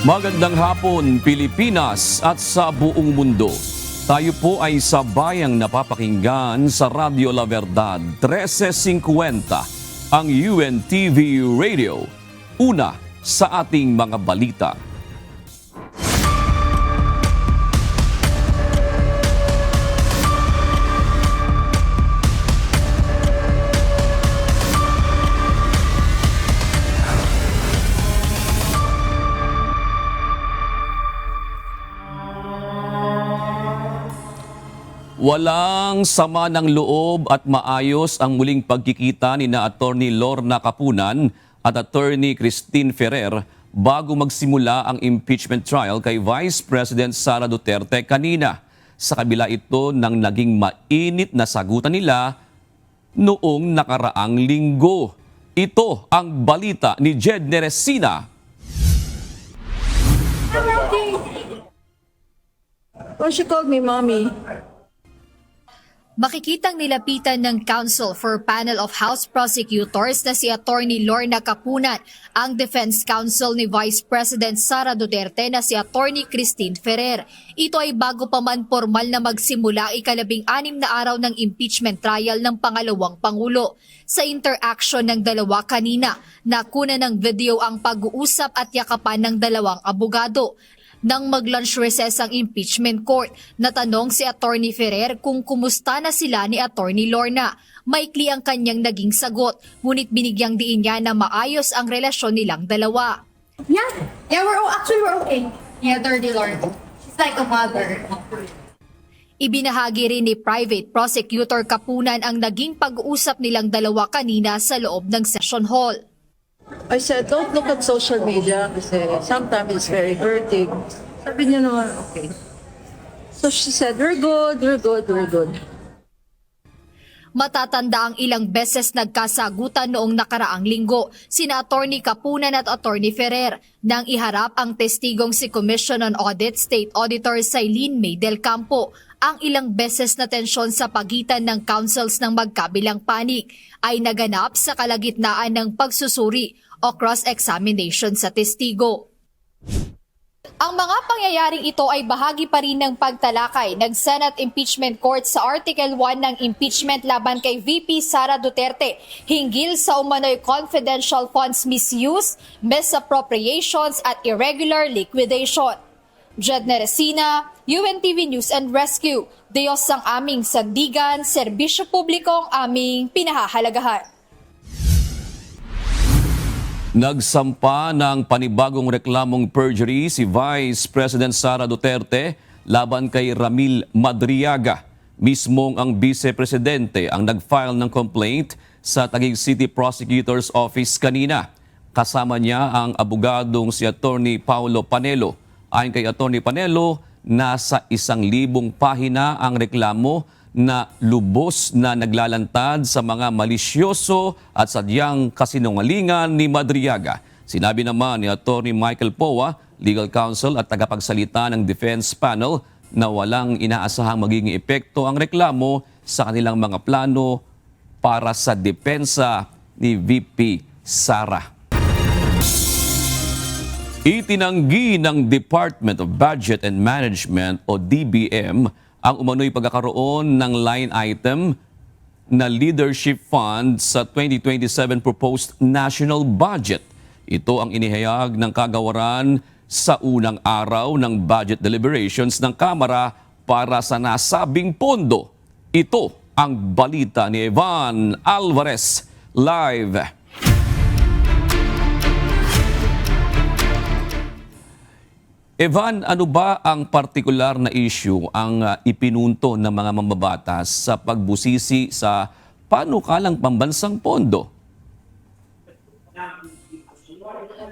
Magandang hapon, Pilipinas at sa buong mundo. Tayo po ay sabayang napapakinggan sa Radio La Verdad 1350, ang UNTV Radio. Una sa ating mga balita. Walang sama ng loob at maayos ang muling pagkikita ni na Attorney Lorna Capunan at Attorney Christine Ferrer bago magsimula ang impeachment trial kay Vice President Sara Duterte kanina. Sa kabila ito ng naging mainit na sagutan nila noong nakaraang linggo. Ito ang balita ni Jed Neresina. Oh, she called me mommy. Makikitang nilapitan ng Council for Panel of House Prosecutors na si Attorney Lorna Capunan ang Defense Counsel ni Vice President Sara Duterte na si Attorney Christine Ferrer. Ito ay bago pa man formal na magsimula ika-16 na araw ng impeachment trial ng pangalawang Pangulo. Sa interaction ng dalawa kanina, nakuna ng video ang pag-uusap at yakapan ng dalawang abogado. Nang mag-lunch recess ang impeachment court, natanong si Attorney Ferrer kung kumusta na sila ni Attorney Lorna. Maikli ang kanyang naging sagot, ngunit binigyang diin niya na maayos ang relasyon nilang dalawa. Yeah, we're okay. Yeah, Attorney Lorna. She's like a mother. Ibinahagi rin ni Private Prosecutor Capunan ang naging pag-uusap nilang dalawa kanina sa loob ng session hall. I said, don't look at social media kasi sometimes it's very hurting. Sabi niya naman, okay. So she said, we're good. Matatanda ang ilang beses nagkasagutan noong nakaraang linggo sina Attorney Capunan at Attorney Ferrer nang iharap ang testigong si Commission on Audit State Auditor Sailin May del Campo. Ang ilang beses na tensyon sa pagitan ng counsels ng magkabilang panig ay naganap sa kalagitnaan ng pagsusuri o cross-examination sa testigo. Ang mga pangyayaring ito ay bahagi pa rin ng pagtalakay ng Senate Impeachment Court sa Article 1 ng impeachment laban kay VP Sara Duterte hinggil sa umano'y confidential funds misuse, misappropriations at irregular liquidation. Jed Neresina, UNTV News and Rescue. Diyos ang aming sandigan, serbisyo publiko ang aming pinahahalagahan. Nagsampa ng panibagong reklamong perjury si Vice President Sara Duterte laban kay Ramil Madriaga. Mismong ang Vice Presidente ang nag-file ng complaint sa Taguig City Prosecutor's Office kanina. Kasama niya ang abogadong si Attorney Paulo Panelo. Ayon kay Attorney Panelo, nasa 1,000 pahina ang reklamo na lubos na naglalantad sa mga malisyoso at sadyang kasinungalingan ni Madriaga. Sinabi naman ni Attorney Michael Poa, legal counsel at tagapagsalita ng defense panel, na walang inaasahang magiging epekto ang reklamo sa kanilang mga plano para sa depensa ni VP Sara. Itinanggi ng Department of Budget and Management o DBM ang umano'y pagkakaroon ng line item na leadership fund sa 2027 proposed national budget. Ito ang inihayag ng kagawaran sa unang araw ng budget deliberations ng Kamara para sa nasabing pondo. Ito ang balita ni Evan Alvarez live. Evan, ano ba ang partikular na issue ang ipinunto ng mga mambabatas sa pagbusisi sa panukalang pambansang pondo?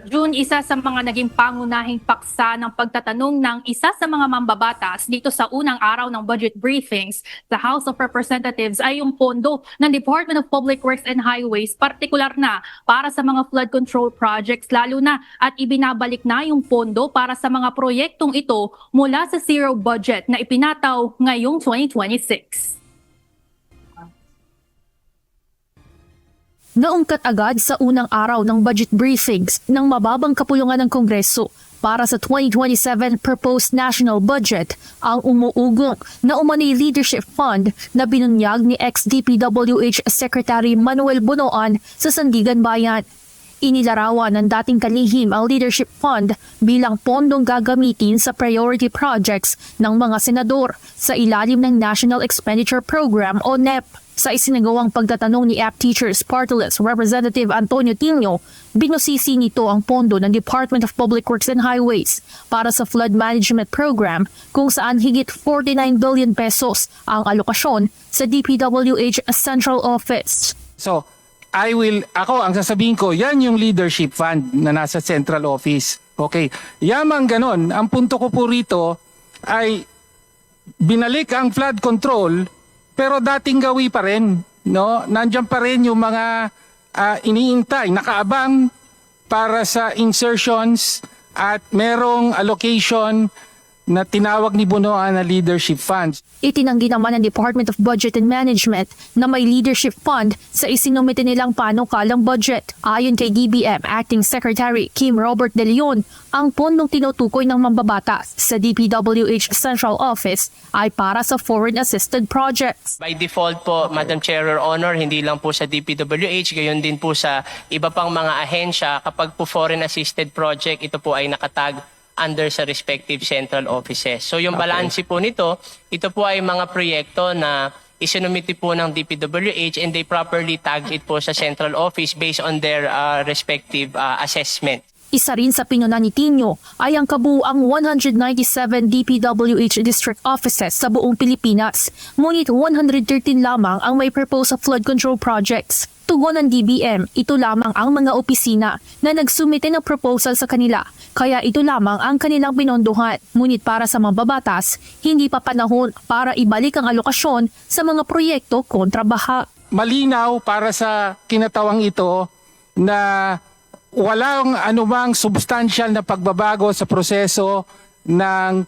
June, isa sa mga naging pangunahing paksa ng pagtatanong ng isa sa mga mambabatas dito sa unang araw ng budget briefings sa House of Representatives ay yung pondo ng Department of Public Works and Highways, partikular na para sa mga flood control projects, lalo na at ibinabalik na yung pondo para sa mga proyektong ito mula sa zero budget na ipinataw ngayong 2026. Naungkat agad sa unang araw ng budget briefings ng mababang kapulungan ng Kongreso para sa 2027 proposed national budget ang umuugong na umano'y leadership fund na binunyag ni ex-DPWH Secretary Manuel Bunoan sa Sandigan Bayan. Inilarawan ng dating kalihim ang leadership fund bilang pondong gagamitin sa priority projects ng mga senador sa ilalim ng National Expenditure Program o NEP. Sa isinagawang pagtatanong ni AP Teachers Party List Representative Antonio Tino, binusisi nito ang pondo ng Department of Public Works and Highways para sa flood management program kung saan higit 49 billion pesos ang alokasyon sa DPWH Central Office. So, ako ang sasabihin ko, yan yung leadership fund na nasa central office. Okay. Yamang ganon, ang punto ko po rito ay binalik ang flood control pero dating gawi pa rin. No? Nandiyan pa rin yung mga iniintay, nakaabang para sa insertions at merong allocation na tinawag ni Bunoan na leadership funds. Itinanggi naman ng Department of Budget and Management na may leadership fund sa isinumite nilang panukalang budget. Ayon kay DBM Acting Secretary Kim Robert De Leon, ang pondong tinutukoy ng mambabatas sa DPWH Central Office ay para sa foreign assisted projects. By default po, Madam Chair or Honor, hindi lang po sa DPWH, gayon din po sa iba pang mga ahensya, kapag po foreign assisted project, ito po ay nakatag under sa respective central offices. So yung balanse po nito, ito po ay mga proyekto na isinumiti po ng DPWH and they properly tag it po sa central office based on their respective assessment. Isa rin sa pinuna ni Tino ay ang kabuuang 197 DPWH district offices sa buong Pilipinas, ngunit 113 lamang ang may propose sa flood control projects. Tugon ng DBM, ito lamang ang mga opisina na nagsumite ng proposal sa kanila, kaya ito lamang ang kanilang pinondohan. Ngunit para sa mambabatas, hindi pa panahon para ibalik ang alokasyon sa mga proyekto kontra baha. Malinaw para sa kinatawang ito na walang anumang substantial na pagbabago sa proseso ng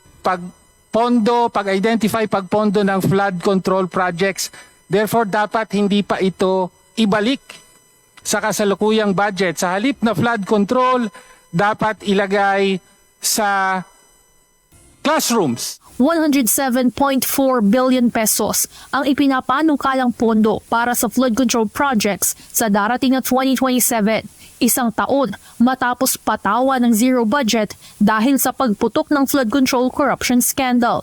pag-identify, pagpondo ng flood control projects. Therefore, dapat hindi pa ito ibalik sa kasalukuyang budget. Sa halip na flood control, dapat ilagay sa classrooms. 107.4 billion pesos ang ipinapanukalang pondo para sa flood control projects sa darating na 2027. Isang taon matapos patawa ng zero budget dahil sa pagputok ng flood control corruption scandal.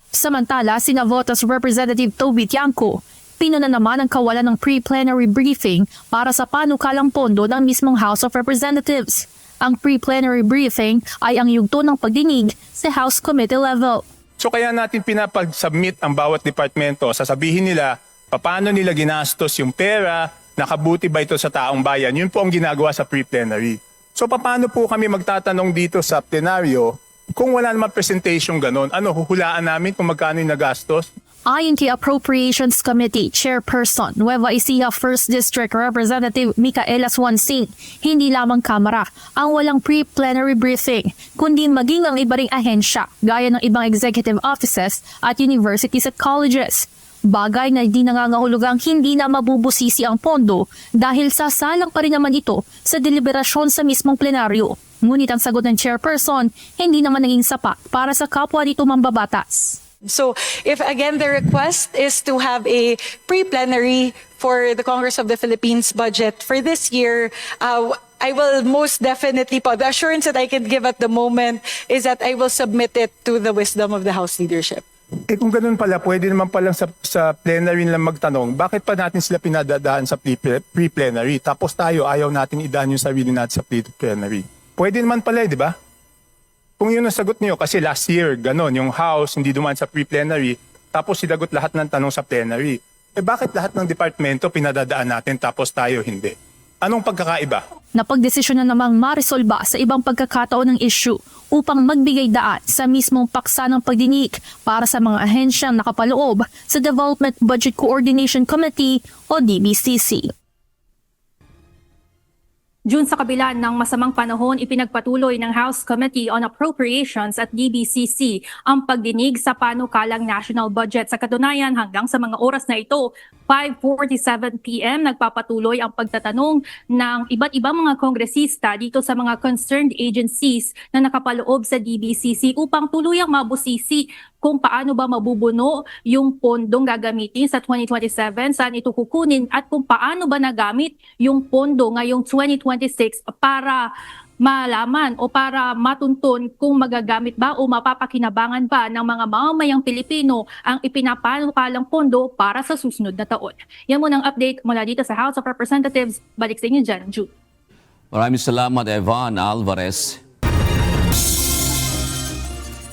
Samantala, sina Votas Representative Toby Tiangco, pinuna naman ang kawalan ng pre-plenary briefing para sa panukalang pondo ng mismong House of Representatives. Ang pre-plenary briefing ay ang yugto ng pagdinig sa House Committee level. So kaya natin pinapag-submit ang bawat departamento, sasabihin nila paano nila ginastos yung pera, nakabuti ba ito sa taong bayan. Yun po ang ginagawa sa pre-plenary. So paano po kami magtatanong dito sa plenaryo kung wala naman presentation ganon? Huhulaan namin kung magkano yung nagastos? Ayon kay Appropriations Committee Chairperson Nueva Ecija 1st District Representative Micaela Swansing, hindi lamang Kamara ang walang pre-plenary briefing, kundi maging ang iba ring ahensya gaya ng ibang executive offices at universities at colleges. Bagay na di nangangahulugang hindi na mabubusisi ang pondo dahil sasalang pa rin naman ito sa deliberasyon sa mismong plenaryo. Ngunit ang sagot ng chairperson, hindi naman naging sapat para sa kapwa nito mambabatas. So if again the request is to have a pre-plenary for the Congress of the Philippines budget for this year, I will most definitely, the assurance that I can give at the moment is that I will submit it to the wisdom of the House leadership. Kung ganun pala, pwede naman palang sa plenary lang magtanong, bakit pa natin sila pinadadaan sa pre-plenary? Tapos tayo, ayaw natin idaan yung sarili natin sa pre-plenary. Pwede naman pala, di ba? Kung yun ang sagot niyo, kasi last year, ganon, yung House hindi dumaan sa pre-plenary, tapos sinagot lahat ng tanong sa plenary. Bakit lahat ng departamento pinadadaan natin tapos tayo hindi? Anong pagkakaiba? Napagdesisyon na namang marisolba sa ibang pagkakataon ng issue upang magbigay daan sa mismong paksa ng pagdinig para sa mga ahensyang nakapaloob sa Development Budget Coordination Committee o DBCC. June, sa kabila ng masamang panahon, ipinagpatuloy ng House Committee on Appropriations at DBCC ang pagdinig sa panukalang national budget. Sa katunayan, hanggang sa mga oras na ito, 5:47 p.m. nagpapatuloy ang pagtatanong ng iba't ibang mga kongresista dito sa mga concerned agencies na nakapaloob sa DBCC upang tuluyang mabusisi kung paano ba mabubuno yung pondong gagamitin sa 2027, saan ito kukunin at kung paano ba nagamit yung pondo ngayong 2026 para malaman o para matuntun kung magagamit ba o mapapakinabangan ba ng mga mamamayang Pilipino ang ipinapanukalang pondo para sa susunod na taon. Yan muna ang update mula dito sa House of Representatives. Balik sa inyo dyan, Jude. Maraming salamat, Evan Alvarez.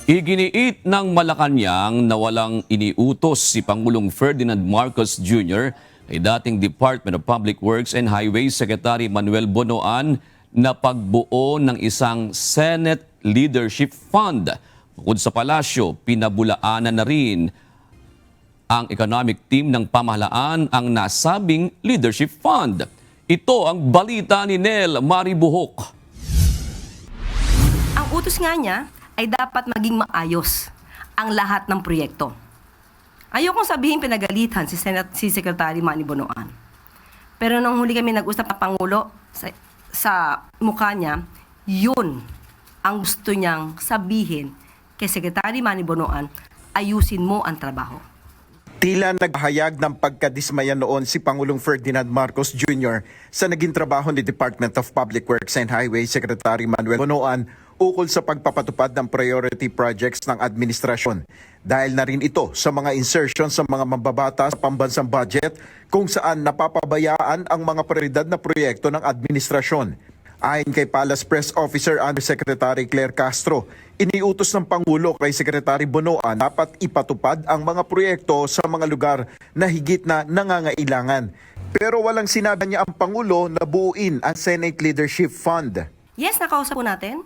Iginiit ng Malacanang na walang iniutos si Pangulong Ferdinand Marcos Jr. kay dating Department of Public Works and Highways Secretary Manuel Bonoan na pagbuo ng isang Senate Leadership Fund. Bukod sa palasyo, pinabulaanan na rin ang economic team ng pamahalaan ang nasabing Leadership Fund. Ito ang balita ni Nel Maribuhok. Ang utos nga niya ay dapat maging maayos ang lahat ng proyekto. Ayokong sabihin pinagalitan si Secretary Manny Bonoan. Pero nung huli kami nag-usap ng Pangulo sa mukha niya, yun ang gusto niyang sabihin kay Secretary Manny Bonoan, ayusin mo ang trabaho. Tila naghahayag ng pagkadismaya noon si Pangulong Ferdinand Marcos Jr. sa naging trabaho ni Department of Public Works and Highways Secretary Manuel Bonoan ukol sa pagpapatupad ng priority projects ng administrasyon. Dahil na rin ito sa mga insertion sa mga mambabata sa pambansang budget kung saan napapabayaan ang mga prioridad na proyekto ng administrasyon. Ayon kay Palace Press Officer Undersecretary Claire Castro, iniutos ng Pangulo kay Secretary Bonoan dapat ipatupad ang mga proyekto sa mga lugar na higit na nangangailangan. Pero walang sinabi niya ang Pangulo na buuin ang Senate Leadership Fund. Yes, nakausap po natin.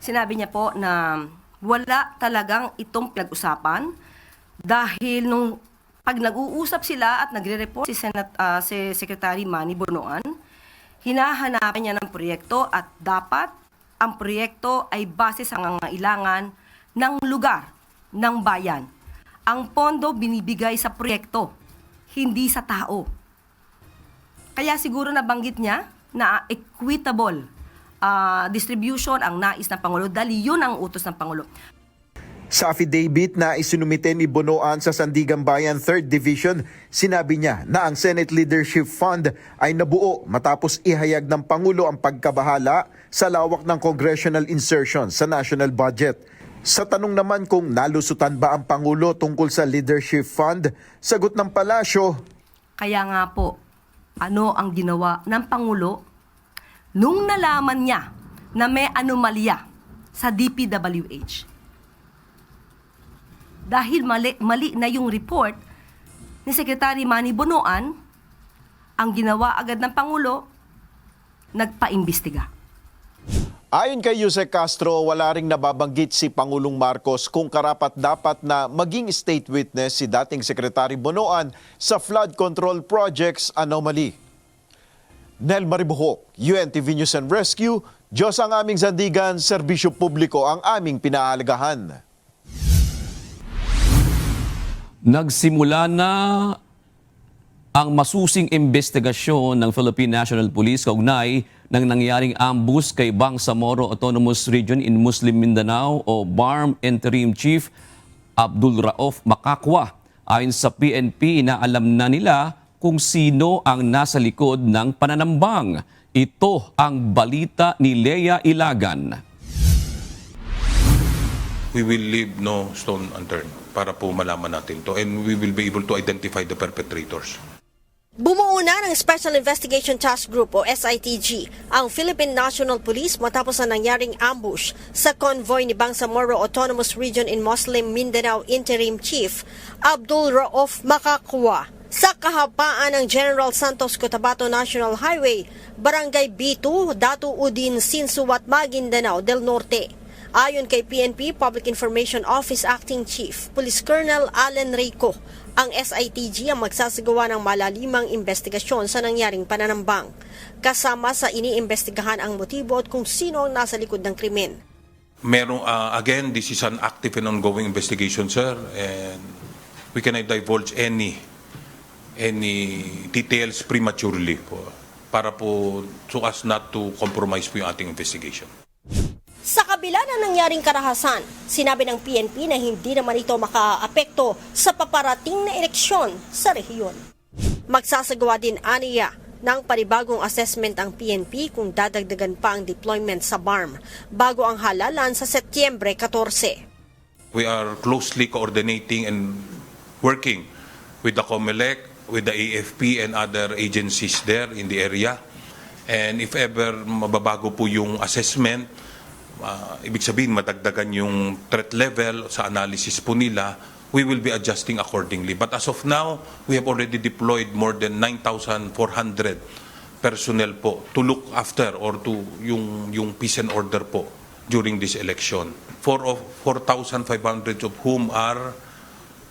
Sinabi niya po na wala talagang itong pinag-usapan dahil nung pag nag-uusap sila at nagre-report si Secretary Manny Bonoan, hinahanapan niya ng proyekto at dapat ang proyekto ay base sa nangangailangan ng lugar, ng bayan. Ang pondo binibigay sa proyekto, hindi sa tao. Kaya siguro nabanggit niya na equitable distribution ang nais ng Pangulo dahil yun ang utos ng Pangulo. Sa affidavit na isinumite ni Bonoan sa Sandigan Bayan 3rd Division, sinabi niya na ang Senate Leadership Fund ay nabuo matapos ihayag ng Pangulo ang pagkabahala sa lawak ng congressional insertion sa national budget. Sa tanong naman kung nalusutan ba ang Pangulo tungkol sa Leadership Fund, sagot ng palasyo, Kaya nga po, ano ang ginawa ng Pangulo nung nalaman niya na may anomalya sa DPWH? Dahil mali na yung report ni Secretary Manny Bonoan, ang ginawa agad ng Pangulo, nagpaimbestiga. ayon kay Yusek Castro, wala ring nababanggit si Pangulong Marcos kung karapat-dapat na maging state witness si dating Secretary Bonoan sa flood control projects anomaly. Nel Maribuhok, UNTV News and Rescue, Diyos ang aming sandigan, serbisyo publiko ang aming pinahalagahan. Nagsimula na ang masusing investigasyon ng Philippine National Police kaugnay ng nangyaring ambush kay Bangsamoro Autonomous Region in Muslim Mindanao o BARM Interim Chief Abdul Rauf Makakwa. Ayon sa PNP, inaalam na nila kung sino ang nasa likod ng pananambang. Ito ang balita ni Lea Ilagan. We will leave no stone unturned para po malaman natin to, and we will be able to identify the perpetrators. Bumuo na ng Special Investigation Task Group o SITG ang Philippine National Police matapos na nangyaring ambush sa convoy ni Bangsamoro Autonomous Region in Muslim Mindanao Interim Chief Abdul Rauf Makakwa sa kahapaan ng General Santos Cotabato National Highway, Barangay B2, Datu Udin, Sinsuat, Maguindanao del Norte. Ayon kay PNP Public Information Office Acting Chief Police Colonel Allen Rico, ang SITG ang magsasagawa ng malalimang investigasyon sa nangyaring pananambang, kasama sa iniimbestigahan ang motibo at kung sino ang nasa likod ng krimen. Again, this is an active and ongoing investigation, sir, and we cannot divulge any details prematurely para po so as not to compromise po yung ating investigation. Sa kabila ng nangyaring karahasan, sinabi ng PNP na hindi naman ito makaapekto sa paparating na eleksyon sa rehiyon. Magsasagawa din aniya ng panibagong assessment ang PNP kung dadagdagan pa ang deployment sa BARM bago ang halalan sa Setyembre 14. We are closely coordinating and working with the COMELEC, with the AFP and other agencies there in the area. And if ever mababago po yung assessment, ibig sabihin madagdagan yung threat level sa analysis po nila, we will be adjusting accordingly. But as of now, we have already deployed more than 9,400 personnel po to look after or to yung peace and order po during this election. 4,500 of whom are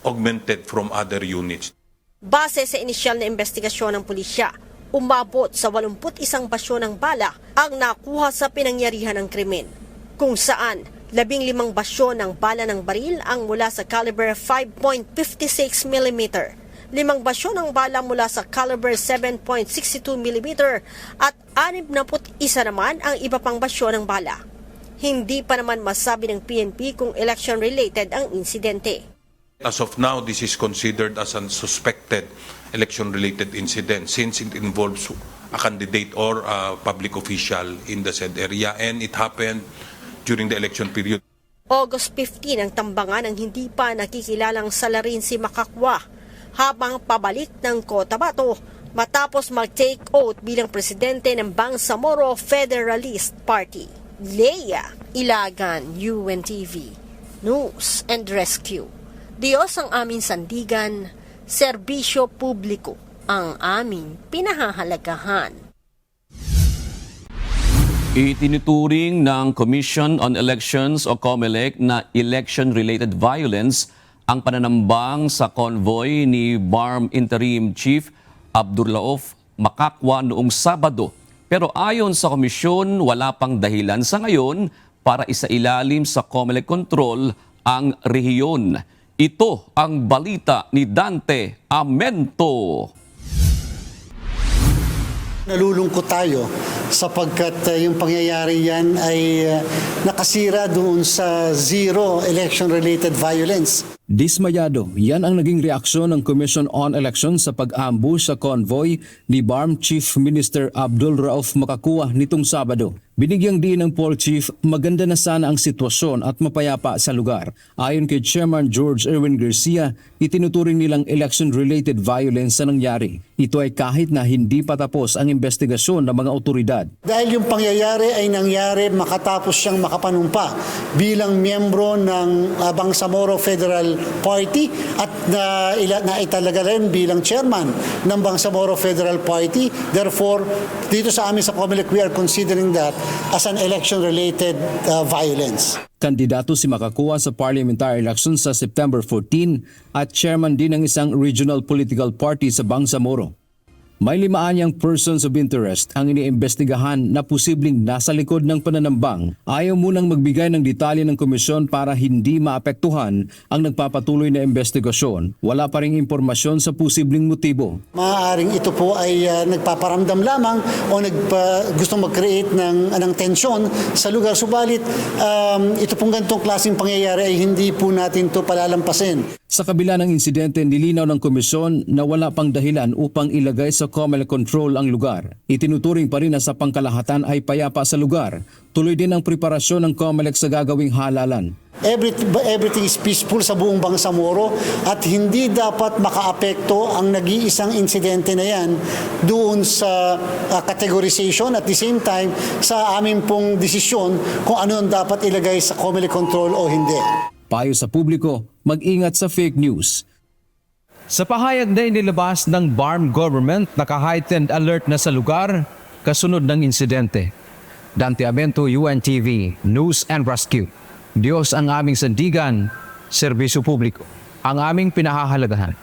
augmented from other units. Base sa inisyal na investigasyon ng pulisya, umabot sa 81 basyo ng bala ang nakuha sa pinangyarihan ng krimen, kung saan 15 basyo ng bala ng baril ang mula sa caliber 5.56 mm, 5 basyo ng bala mula sa caliber 7.62 mm at 61 naman ang iba pang basyo ng bala. Hindi pa naman masabi ng PNP kung election-related ang insidente. As of now, this is considered as a suspected election-related incident since it involves a candidate or a public official in the said area, and it happened during the election period. August 15 ang tambangan ng hindi pa nakikilalang salarin si Makakwa habang pabalik ng Cotabato matapos mag-take oath bilang presidente ng Bangsamoro Federalist Party. Leia Ilagan, UNTV, News and Rescue. Diyos ang aming sandigan, serbisyo publiko ang aming pinahahalagahan. Itinuturing ng Commission on Elections o COMELEC na election-related violence ang pananambang sa convoy ni BARM Interim Chief Abdurrauf Makakwa noong Sabado. Pero ayon sa komisyon, wala pang dahilan sa ngayon para isailalim sa COMELEC control ang rehiyon. Ito ang balita ni Dante Amento. Nalulungkot tayo sapagkat yung pangyayari yan ay nakasira doon sa zero election-related violence. Dismayado, yan ang naging reaksyon ng Commission on Elections sa pag-ambush sa convoy ni BARM Chief Minister Abdulrauf Makakwa nitong Sabado. Binigyang diin ng Paul Chief, maganda na sana ang sitwasyon at mapayapa sa lugar. Ayon kay Chairman George Erwin Garcia, itinuturing nilang election-related violence sa nangyari. Ito ay kahit na hindi pa tapos ang investigasyon ng mga otoridad. Dahil yung pangyayari ay nangyari makatapos siyang makapanumpa bilang miyembro ng Bangsamoro Federal Party at naitalaga rin bilang chairman ng Bangsamoro Federal Party. Therefore, dito sa amin sa COMELEC, we are considering that as an election-related violence. Kandidato si Makakwa sa parliamentary election sa September 14 at chairman din ng isang regional political party sa Bangsamoro. May 5 anyang persons of interest ang iniimbestigahan na posibleng nasa likod ng pananambang. Ayaw munang magbigay ng detalye ng komisyon para hindi maapektuhan ang nagpapatuloy na investigasyon. Wala pa ring impormasyon sa posibleng motibo. Maaaring ito po ay nagpaparamdam lamang o gustong mag-create ng tensyon sa lugar. Subalit, ito pong ganitong klaseng pangyayari ay hindi po natin ito palalampasin. Sa kabila ng insidente, nilinaw ng komisyon na wala pang dahilan upang ilagay sa COMELEC control ang lugar. Itinuturing pa rin na sa pangkalahatan ay payapa sa lugar. Tuloy din ang preparasyon ng COMELEC sa gagawing halalan. Everything is peaceful sa buong Bangsamoro at hindi dapat makaapekto ang nag-iisang insidente na yan doon sa categorization at the same time sa aming pong desisyon kung ano ang dapat ilagay sa COMELEC control o hindi. Payo sa publiko, mag-ingat sa fake news. Sa pahayag na inilabas ng BARM government, naka-heightened alert na sa lugar kasunod ng insidente. Dante Amento, UNTV, News and Rescue. Diyos ang aming sandigan, serbisyo publiko, ang aming pinahahalagahan.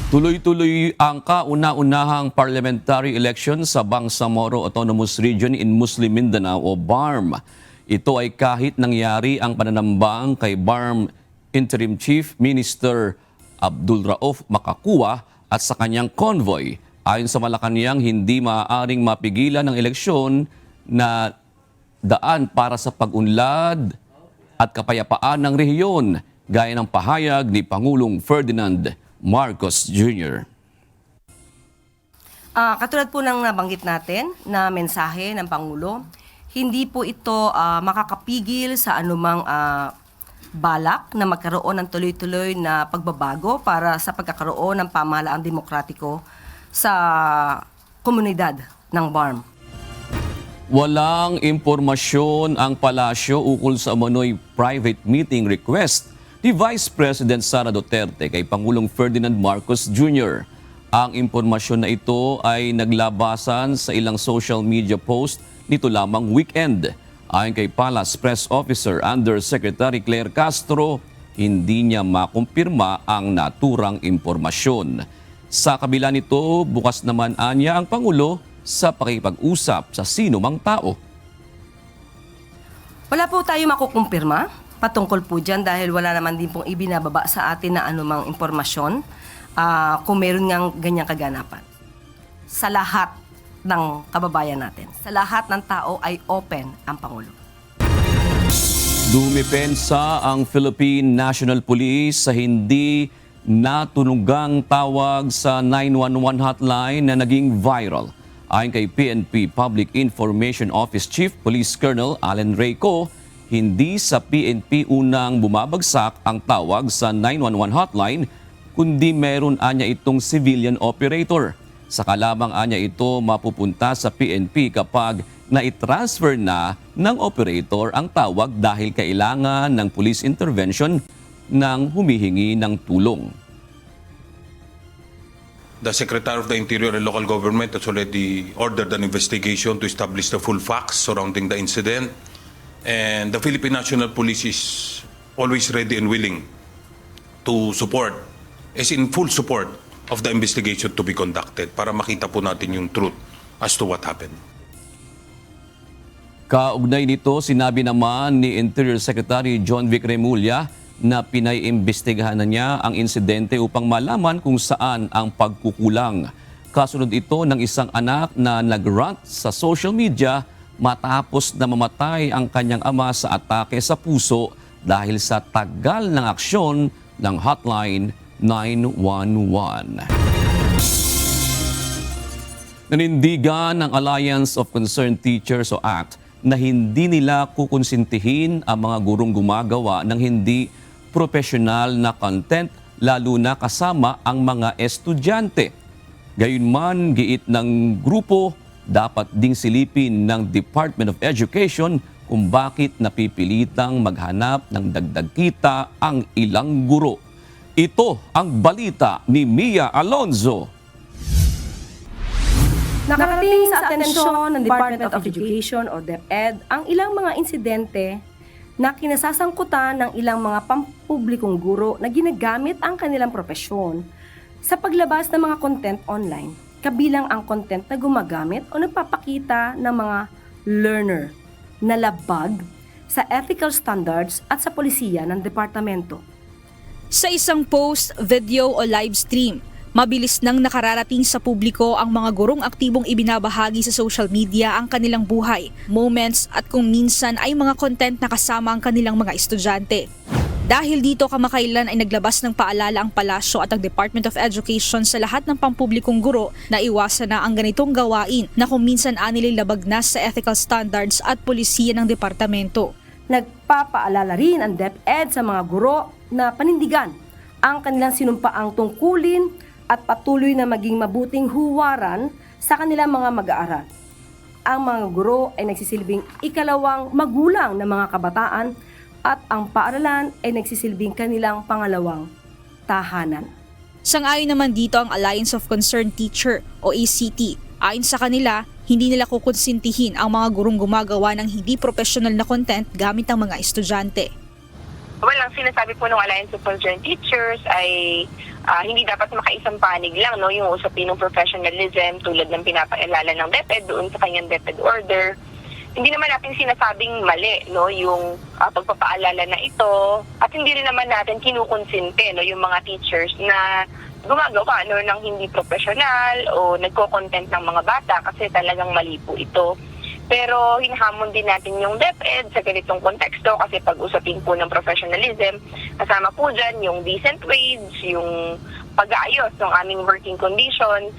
Tuloy-tuloy ang kauna-unahang parliamentary election sa Bangsamoro Autonomous Region in Muslim Mindanao o BARM. Ito ay kahit nangyari ang pananambang kay BARM Interim Chief Minister Abdul Rauf Makakuwa at sa kanyang convoy. Ayon sa Malacanang, hindi maaaring mapigilan ng eleksyon na daan para sa pag-unlad at kapayapaan ng rehiyon, gaya ng pahayag ni Pangulong Ferdinand Marcos Jr. Katulad po ng nabanggit natin na mensahe ng Pangulo, hindi po ito makakapigil sa anumang balak na magkaroon ng tuloy-tuloy na pagbabago para sa pagkakaroon ng pamahalaang demokratiko sa komunidad ng BARM. Walang impormasyon ang palasyo ukol sa umano'y private meeting request ni Vice President Sara Duterte kay Pangulong Ferdinand Marcos Jr. Ang impormasyon na ito ay naglabasan sa ilang social media post nito lamang weekend. Ayon kay Palace Press Officer Undersecretary Claire Castro, hindi niya makumpirma ang naturang impormasyon. Sa kabila nito, bukas naman anya ang Pangulo sa pakipag-usap sa sino mang tao. Wala po tayo makukumpirma patungkol po dyan dahil wala naman din pong ibinababa sa atin na anumang impormasyon kung meron ngang ganyang kaganapan. Sa lahat ng kababayan natin, sa lahat ng tao ay open ang Pangulo. Dumipensa ang Philippine National Police sa hindi natunugang tawag sa 911 hotline na naging viral. Ayon kay PNP Public Information Office Chief Police Colonel Allen Reyco, hindi sa PNP unang bumabagsak ang tawag sa 911 hotline, kundi meron anya itong civilian operator. Saka lamang anya ito mapupunta sa PNP kapag na-transfer na ng operator ang tawag dahil kailangan ng police intervention nang humihingi ng tulong. The Secretary of the Interior and Local Government has already ordered an investigation to establish the full facts surrounding the incident. And the Philippine National Police is always ready and willing to support, is in full support of the investigation to be conducted para makita po natin yung truth as to what happened. Kaugnay nito, sinabi naman ni Interior Secretary John Vic Remulla na pinaiimbestigahan na niya ang insidente upang malaman kung saan ang pagkukulang. Kasunod ito ng isang anak na nag-rant sa social media matapos na mamatay ang kanyang ama sa atake sa puso dahil sa tagal ng aksyon ng Hotline 911. Nanindigan ng Alliance of Concerned Teachers o ACT na hindi nila kukonsintihin ang mga gurong gumagawa ng hindi profesional na content, lalo na kasama ang mga estudyante. Gayunman, giit ng grupo, dapat ding silipin ng Department of Education kung bakit napipilitang maghanap ng dagdag kita ang ilang guro. Ito ang balita ni Mia Alonzo. Nakarating sa atensyon ng Department of Education o DepEd ang ilang mga insidente na kinasasangkutan ng ilang mga pampublikong guro na ginagamit ang kanilang propesyon sa paglabas ng mga content online, kabilang ang content na gumagamit o nagpapakita ng mga learner na labag sa ethical standards at sa polisiya ng departamento. Sa isang post, video o live stream, mabilis nang nakararating sa publiko ang mga gurong aktibong ibinabahagi sa social media ang kanilang buhay, moments at kung minsan ay mga content na kasama ang kanilang mga estudyante. Dahil dito kamakailan ay naglabas ng paalala ang palasyo at ang Department of Education sa lahat ng pampublikong guro na iwasan na ang ganitong gawain na kung minsan anilay labag na sa ethical standards at polisiya ng departamento. Nagpapaalala rin ang DepEd sa mga guro na panindigan ang kanilang sinumpaang tungkulin at patuloy na maging mabuting huwaran sa kanilang mga mag-aaral. Ang mga guro ay nagsisilbing ikalawang magulang ng mga kabataan at ang paaralan ay nagsisilbing kanilang pangalawang tahanan. Sang-ayon naman dito ang Alliance of Concerned Teacher o ACT. Ayon sa kanila, hindi nila kukonsintihin ang mga gurong gumagawa ng hindi professional na content gamit ang mga estudyante. Well, ang sinasabi po ng Alliance of Concerned Teachers ay hindi dapat makaisang panig lang, no, yung usapin ng professionalism tulad ng pinapaalala ng DepEd doon sa kanyang DepEd order. Hindi naman natin sinasabing mali, no, yung pagpapaalala na ito, at hindi rin naman natin kinukonsinte, no, yung mga teachers na gumagawa, no, ng hindi professional o nagko-content ng mga bata kasi talagang mali po ito. Pero hinahamon din natin yung DepEd sa ganitong konteksto kasi pag-usapin po ng professionalism, kasama po dyan yung decent wage, yung pag-aayos ng aming working conditions.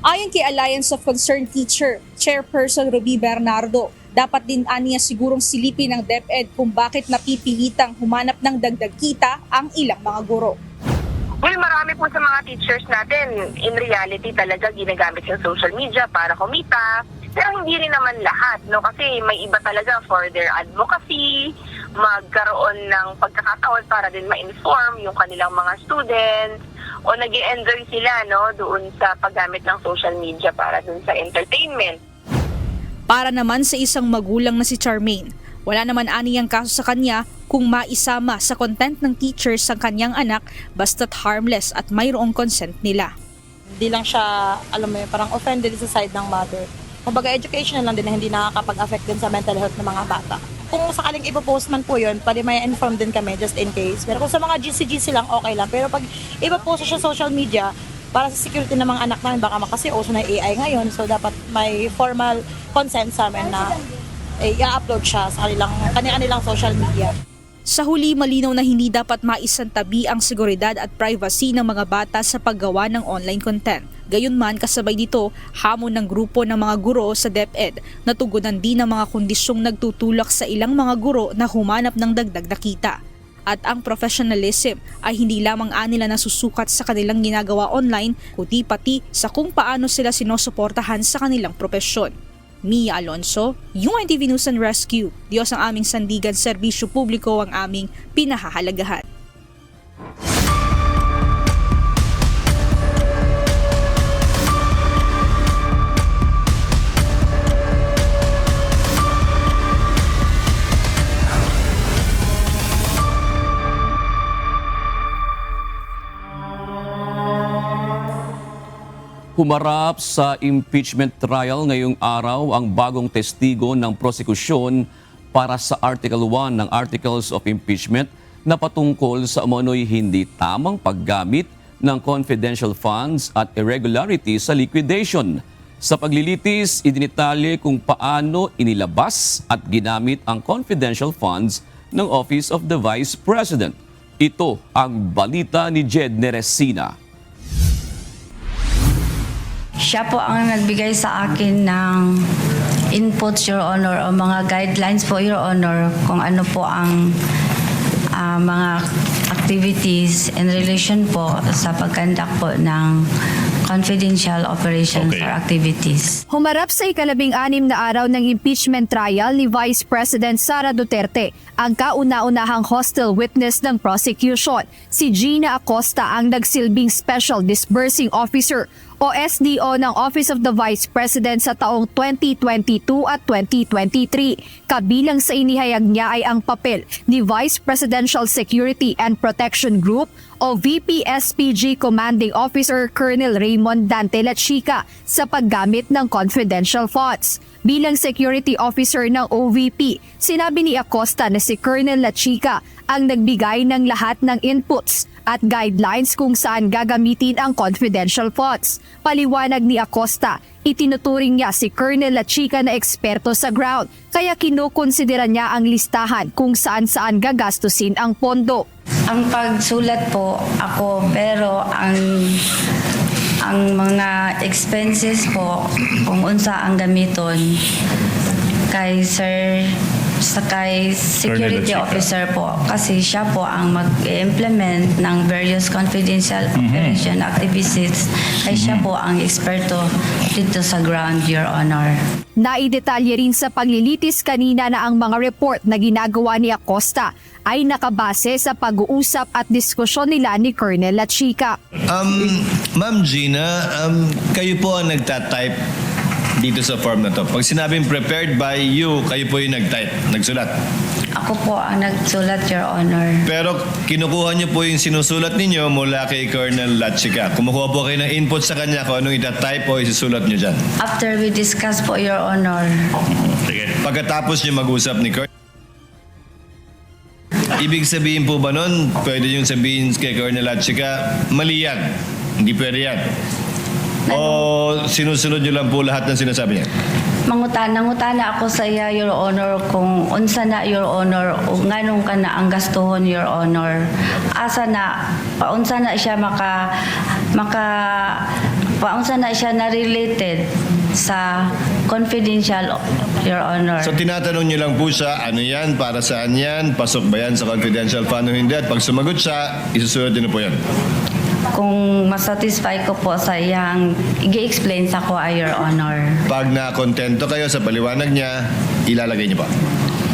Ayon kay Alliance of Concerned Teacher, Chairperson Ruby Bernardo, dapat din aniya sigurong silipin ng DepEd kung bakit napipilitang humanap ng dagdag kita ang ilang mga guro. Well, marami po sa mga teachers natin, in reality talaga ginagamit yung social media para kumita. Pero hindi rin naman lahat, no? Kasi may iba talaga for their advocacy, magkaroon ng pagkakataon para din ma-inform yung kanilang mga students, o nag-i-enjoy sila, no, doon sa paggamit ng social media para doon sa entertainment. Para naman sa isang magulang na si Charmaine, wala naman aniyang kaso sa kanya kung maisama sa content ng teachers ang kanyang anak basta't harmless at mayroong consent nila. Hindi lang siya, alam mo yun, parang offended sa side ng mother. Kumbaga educational lang din na hindi nakakapag-affect din sa mental health ng mga bata. Kung sakaling ipopost man po yun, pwede may inform din kami just in case. Pero kung sa mga GC lang, okay lang. Pero pag ipopost siya sa social media, para sa security ng mga anak namin, baka kasi uso na AI ngayon, so dapat may formal consent sa amin na i-upload siya sa kanilang social media. Sa huli, malinaw na hindi dapat maisantabi ang seguridad at privacy ng mga bata sa paggawa ng online content. Gayunman, kasabay dito, hamon ng grupo ng mga guro sa DepEd na tugunan din ang mga kondisyong nagtutulak sa ilang mga guro na humanap ng dagdag na kita. At ang professionalism ay hindi lamang nila nasusukat sa kanilang ginagawa online, kundi pati sa kung paano sila sinusuportahan sa kanilang propesyon. Mia Alonso, UNTV News and Rescue. Diyos ang aming sandigan, serbisyo publiko ang aming pinahahalagahan. Humarap sa impeachment trial ngayong araw ang bagong testigo ng prosekusyon para sa Article 1 ng Articles of Impeachment na patungkol sa umano'y hindi tamang paggamit ng confidential funds at irregularity sa liquidation. Sa paglilitis, idinitalye kung paano inilabas at ginamit ang confidential funds ng Office of the Vice President. Ito ang balita ni Jed Neresina. Siya po ang nagbigay sa akin ng inputs, Your Honor, o mga guidelines po, Your Honor, kung ano po ang mga activities in relation po sa pagkandak po ng confidential operations or activities. Humarap sa ika-16 na araw ng impeachment trial ni Vice President Sara Duterte ang kauna-unahang hostile witness ng prosecution. Si Gina Acosta ang nagsilbing Special Disbursing Officer o SDO ng Office of the Vice President sa taong 2022 at 2023. Kabilang sa inihayag niya ay ang papel ni Vice Presidential Security and Protection Group o VP-SPG Commanding Officer Colonel Raymond Dante Lachica sa paggamit ng confidential funds. Bilang security officer ng OVP, sinabi ni Acosta na si Colonel Lachica ang nagbigay ng lahat ng inputs at guidelines kung saan gagamitin ang confidential funds. Paliwanag ni Acosta, itinuturing niya si Colonel Lachica na eksperto sa ground, kaya kinukonsidera niya ang listahan kung saan-saan gagastusin ang pondo. Ang pagsulat po ako, pero ang mga expenses po, kung unsa ang gamiton kay Sir kay security officer po, kasi siya po ang mag-implement ng various confidential operation activities, kay siya po ang eksperto dito sa ground, Your Honor. Naidetalye rin sa paglilitis kanina na ang mga report na ginagawa ni Acosta ay nakabase sa pag-uusap at diskusyon nila ni Colonel Lachica. Ma'am Gina, kayo po ang nagtatype dito sa form na to? Pag sinabing prepared by you, kayo po yung nag-type, nagsulat. Ako po ang nagsulat, Your Honor. Pero kinukuha niyo po yung sinusulat ninyo mula kay Colonel Lachica. Kumukuha po kayo ng input sa kanya kung anong itatype o isusulat niyo dyan. After we discuss po, Your Honor. Sige. Pagkatapos niyo mag-usap ni Colonel, ibig sabihin po ba nun, pwede yung sabihin kay Colonel Lachica, mali yan. Hindi pwede yan. O sinusunod niyo lang po lahat ng sinasabi niya? Nangutana ako sa iya, Your Honor, kung unsa na, Your Honor, o nganong ka na ang gastuhon, Your Honor. Asa na, paunsa na siya paunsa na siya na related sa confidential, Your Honor. So tinatanong niyo lang po siya, ano yan, para saan yan, pasok ba yan sa confidential fund o hindi? At pag sumagot siya, isusunod din po yan. Kung masatisfy ko po sa iyang i-explain sa ko, Your Honor. Pag na-kontento kayo sa paliwanag niya, ilalagay niyo pa.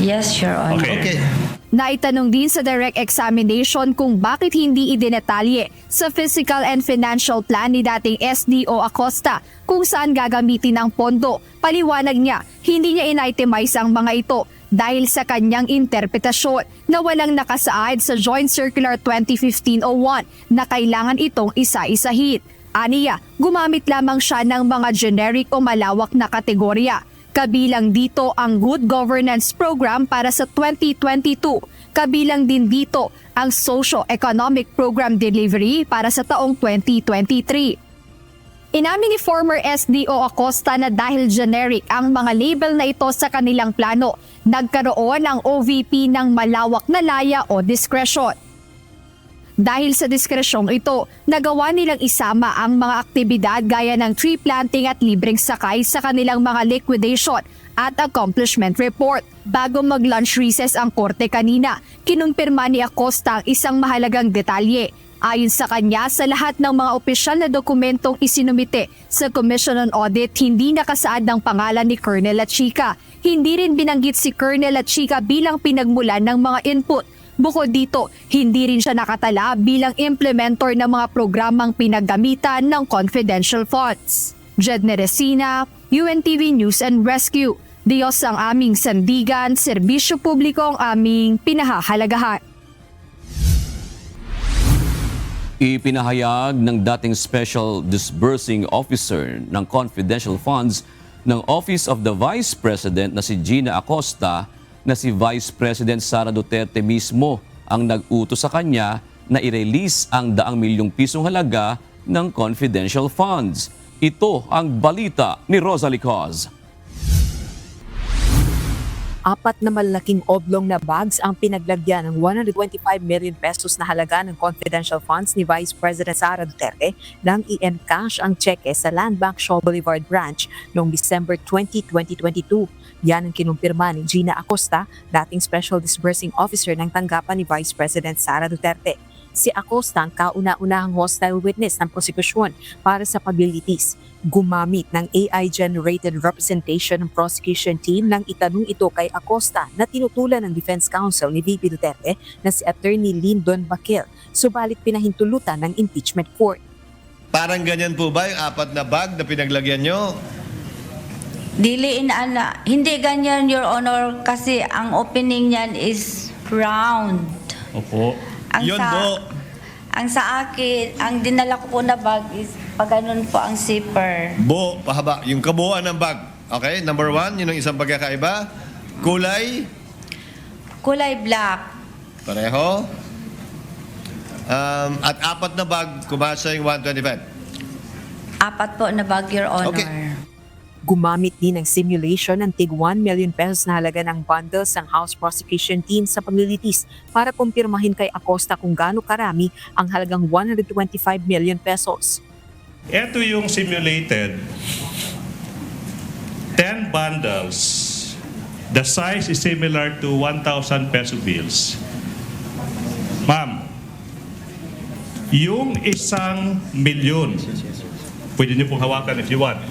Yes, Your Honor. Okay. Naitanong din sa direct examination kung bakit hindi idinetalye sa physical and financial plan ni dating SDO Acosta kung saan gagamitin ang pondo. Paliwanag niya, hindi niya in-itemize ang mga ito dahil sa kanyang interpretasyon na walang nakasaad sa Joint Circular 2015-01 na kailangan itong isa-isahin. Aniya, gumamit lamang siya ng mga generic o malawak na kategorya. Kabilang dito ang Good Governance Program para sa 2022. Kabilang din dito ang Socio-Economic Program Delivery para sa taong 2023. Inamin ni former SDO Acosta na dahil generic ang mga label na ito sa kanilang plano, nagkaroon ang OVP ng malawak na laya o diskresyon. Dahil sa diskresyong ito, nagawa nilang isama ang mga aktibidad gaya ng tree planting at libreng sakay sa kanilang mga liquidation at accomplishment report. Bago mag-lunch recess ang korte kanina, kinumpirma ni Acosta ang isang mahalagang detalye. Ayon sa kanya, sa lahat ng mga opisyal na dokumentong isinumite sa Commission on Audit, hindi nakasaad ng pangalan ni Colonel Lachica. Hindi rin binanggit si Colonel Lachica bilang pinagmulan ng mga input. Bukod dito, hindi rin siya nakatala bilang implementor ng mga programang pinaggamitan ng confidential funds. Jed Neresina, UNTV News and Rescue. Diyos ang aming sandigan, serbisyo publiko ang aming pinahahalagahan. Ipinahayag ng dating Special Disbursing Officer ng Confidential Funds ng Office of the Vice President na si Gina Acosta na si Vice President Sara Duterte mismo ang nag-utos sa kanya na i-release ang 100 milyong pisong halaga ng confidential funds. Ito ang balita ni Rosalie Cos. 4 na malalaking oblong na bags ang pinaglagyan ng 125 million pesos na halaga ng confidential funds ni Vice President Sara Duterte nang i-encash ang cheque sa Land Bank Shaw Boulevard branch noong December 20, 2022. Yan ang kinumpirma ni Gina Acosta, dating Special Disbursing Officer ng tanggapan ni Vice President Sara Duterte. Si Acosta ang kauna-unahang hostile witness ng prosekusyon para sa paglilitis. Gumamit ng AI-generated representation ng prosecution team nang itanong ito kay Acosta na tinutulan ng Defense Counsel ni VP Duterte na si Attorney Lyndon Baquel, subalit pinahintulutan ng impeachment court. Parang ganyan po ba yung 4 na bag na pinaglagyan nyo? Diliin ana, hindi ganyan, Your Honor, kasi ang opening niyan is round. Opo. Ang sa akin, ang dinala ko po na bag is pag ganun po ang zipper. Pahaba. Yung kabuuan ng bag. Okay, number 1, yun ang isang pagkakaiba. Kulay? Kulay black. Pareho. At 4 na bag, kumasa yung 125. 4 po na bag, Your Honor. Okay. Gumamit din ng simulation ng tig 1 million pesos na halaga ng bundles ng House Prosecution Team sa paglilitis para kumpirmahin kay Acosta kung gaano karami ang halagang 125 million pesos. Ito yung simulated 10 bundles. The size is similar to 1,000 peso bills. Ma'am, yung 1 milyon, pwede niyo pong hawakan if you want.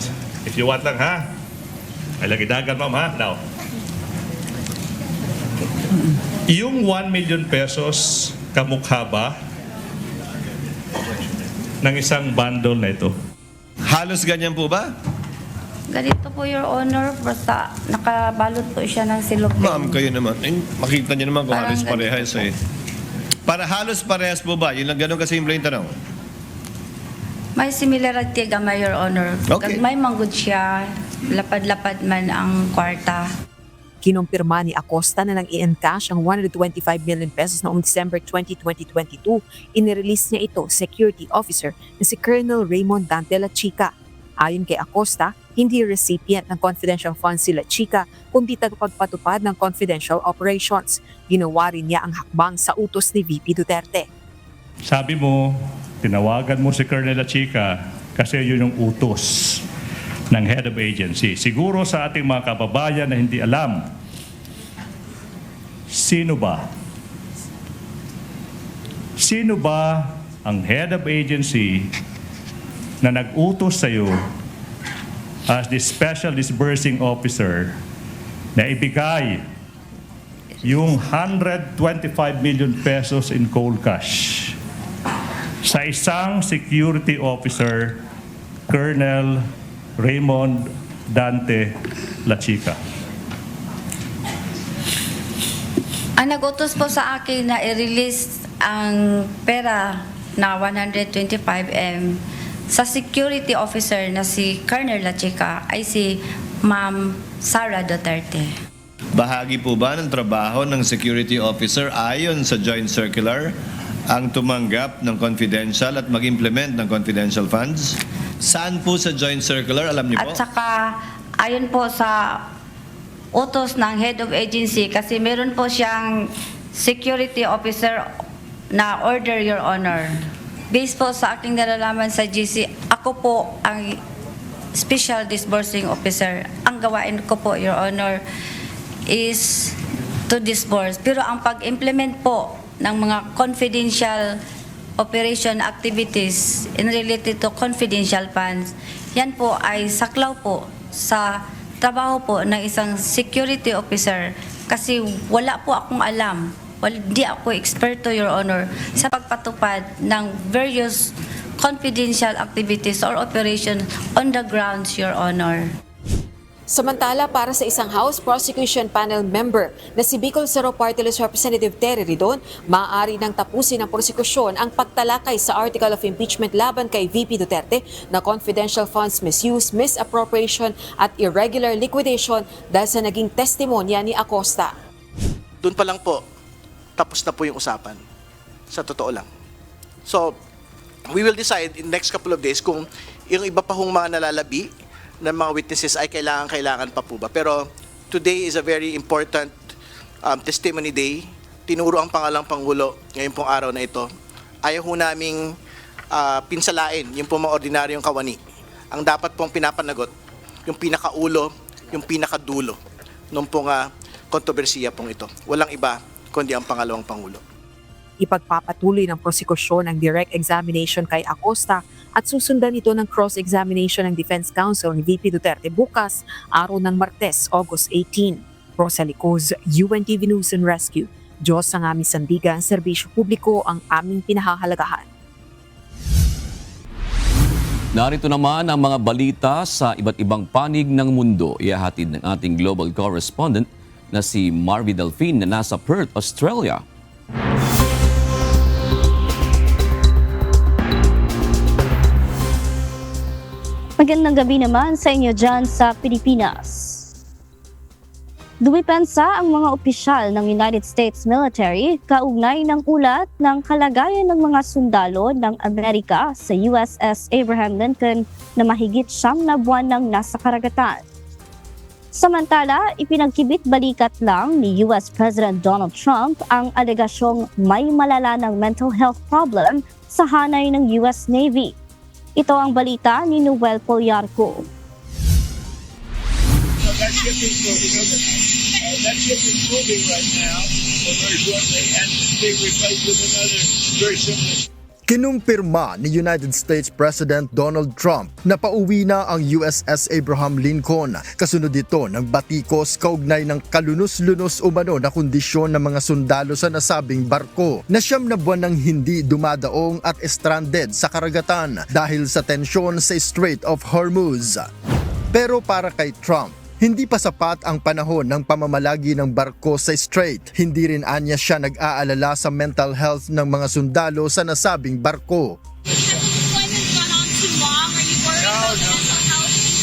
If you want lang, ha? Ay, lagi dagan, ma'am, ha? Now, yung 1 million pesos, kamukha ba ng isang bundle na ito? Halos ganyan po ba? Ganito po, Your Honor, basta nakabalot po siya ng silopin. Ma'am, kayo naman. Makita niyo naman kung Parang halos parehas eh. Para halos parehas po ba? Yun lang ganun kasimple yung tanong. May similarity gamay, Your Honor. Okay. May manggod siya, lapad-lapad man ang kwarta. Kinumpirma ni Acosta na nang i-encash ang 125 million pesos noong December 20, 2022. Inirelease niya ito security officer na si Colonel Raymond Dante La Chica. Ayon kay Acosta, hindi recipient ng confidential funds si La Chica kundi tagapagpatupad ng confidential operations. Ginawa rin niya ang hakbang sa utos ni VP Duterte. Sabi mo, tinawagan mo si Colonel La Chica kasi yun yung utos ng head of agency. Siguro sa ating mga kababayan na hindi alam, sino ba? Sino ba ang head of agency na nag-utos sa iyo as the special disbursing officer na ibigay yung 125 million pesos in cold cash sa isang security officer, Colonel Raymond Dante La Chica? Ang nag-utos po sa akin na i-release ang pera na 125M sa security officer na si Colonel La Chica ay si Ma'am Sara Duterte. Bahagi po ba ng trabaho ng security officer ayon sa joint circular ang tumanggap ng confidential at mag-implement ng confidential funds? Saan po sa joint circular? Alam niyo po? At saka ayon po sa utos ng head of agency kasi meron po siyang security officer na order, Your Honor. Based po sa aking nalalaman sa GC, ako po ang special disbursing officer. Ang gawain ko po, Your Honor, is to disburse. Pero ang pag-implement po ng mga confidential operation activities in related to confidential funds, yan po ay saklaw po sa trabaho po ng isang security officer kasi wala po akong alam. Hindi ako eksperto, Your Honor, sa pagpatupad ng various confidential activities or operation on the grounds, Your Honor. Samantala, para sa isang House Prosecution Panel member na si Bicol Zero Party List Representative Terry Ridon, maaari nang tapusin ng prosekusyon ang pagtalakay sa article of impeachment laban kay VP Duterte na confidential funds misuse, misappropriation at irregular liquidation dahil sa naging testimonya ni Acosta. Doon pa lang po, tapos na po yung usapan. Sa totoo lang. So, we will decide in next couple of days kung yung iba pa hong mga nalalabi ng mga witnesses ay kailangan pa po ba. Pero today is a very important testimony day. Tinuro ang pangalang Pangulo ngayon pong araw na ito. Ayaw ho naming pinsalain yung pong mga ordinaryong kawani. Ang dapat pong pinapanagot, yung pinakaulo, yung pinakadulo nung pong kontrobersiya pong ito. Walang iba kundi ang pangalawang Pangulo. Ipagpapatuloy ng prosekusyon ang direct examination kay Acosta at susundan ito ng cross-examination ng Defense Counsel ni VP Duterte bukas, araw ng Martes, August 18. Rosalie Coz, UNTV News and Rescue. Diyos ang aming sandigan, serbisyo publiko ang aming pinahahalagahan. Narito naman ang mga balita sa iba't ibang panig ng mundo. Ihahatid ng ating global correspondent na si Marvy Delfin na nasa Perth, Australia. Magandang gabi naman sa inyo dyan sa Pilipinas. Dumipensa ang mga opisyal ng United States military kaugnay ng ulat ng kalagayan ng mga sundalo ng Amerika sa USS Abraham Lincoln na mahigit 9 na buwan nang nasa karagatan. Samantala, ipinagkibit balikat lang ni US President Donald Trump ang alegasyong may malala ng mental health problem sa hanay ng US Navy. Ito ang balita ni Noel Poliarco. That ship is moving right now, very shortly, and being replaced with another very similar. Kinumpirma ni United States President Donald Trump na pauwi na ang USS Abraham Lincoln. Kasunod ito ng batikos kaugnay ng kalunos-lunos umano na kondisyon ng mga sundalo sa nasabing barko na 9 na buwan nang hindi dumadaong at stranded sa karagatan dahil sa tensyon sa Strait of Hormuz. Pero para kay Trump, hindi pa sapat ang panahon ng pamamalagi ng barko sa Strait. Hindi rin anya siya nag-aalala sa mental health ng mga sundalo sa nasabing barko.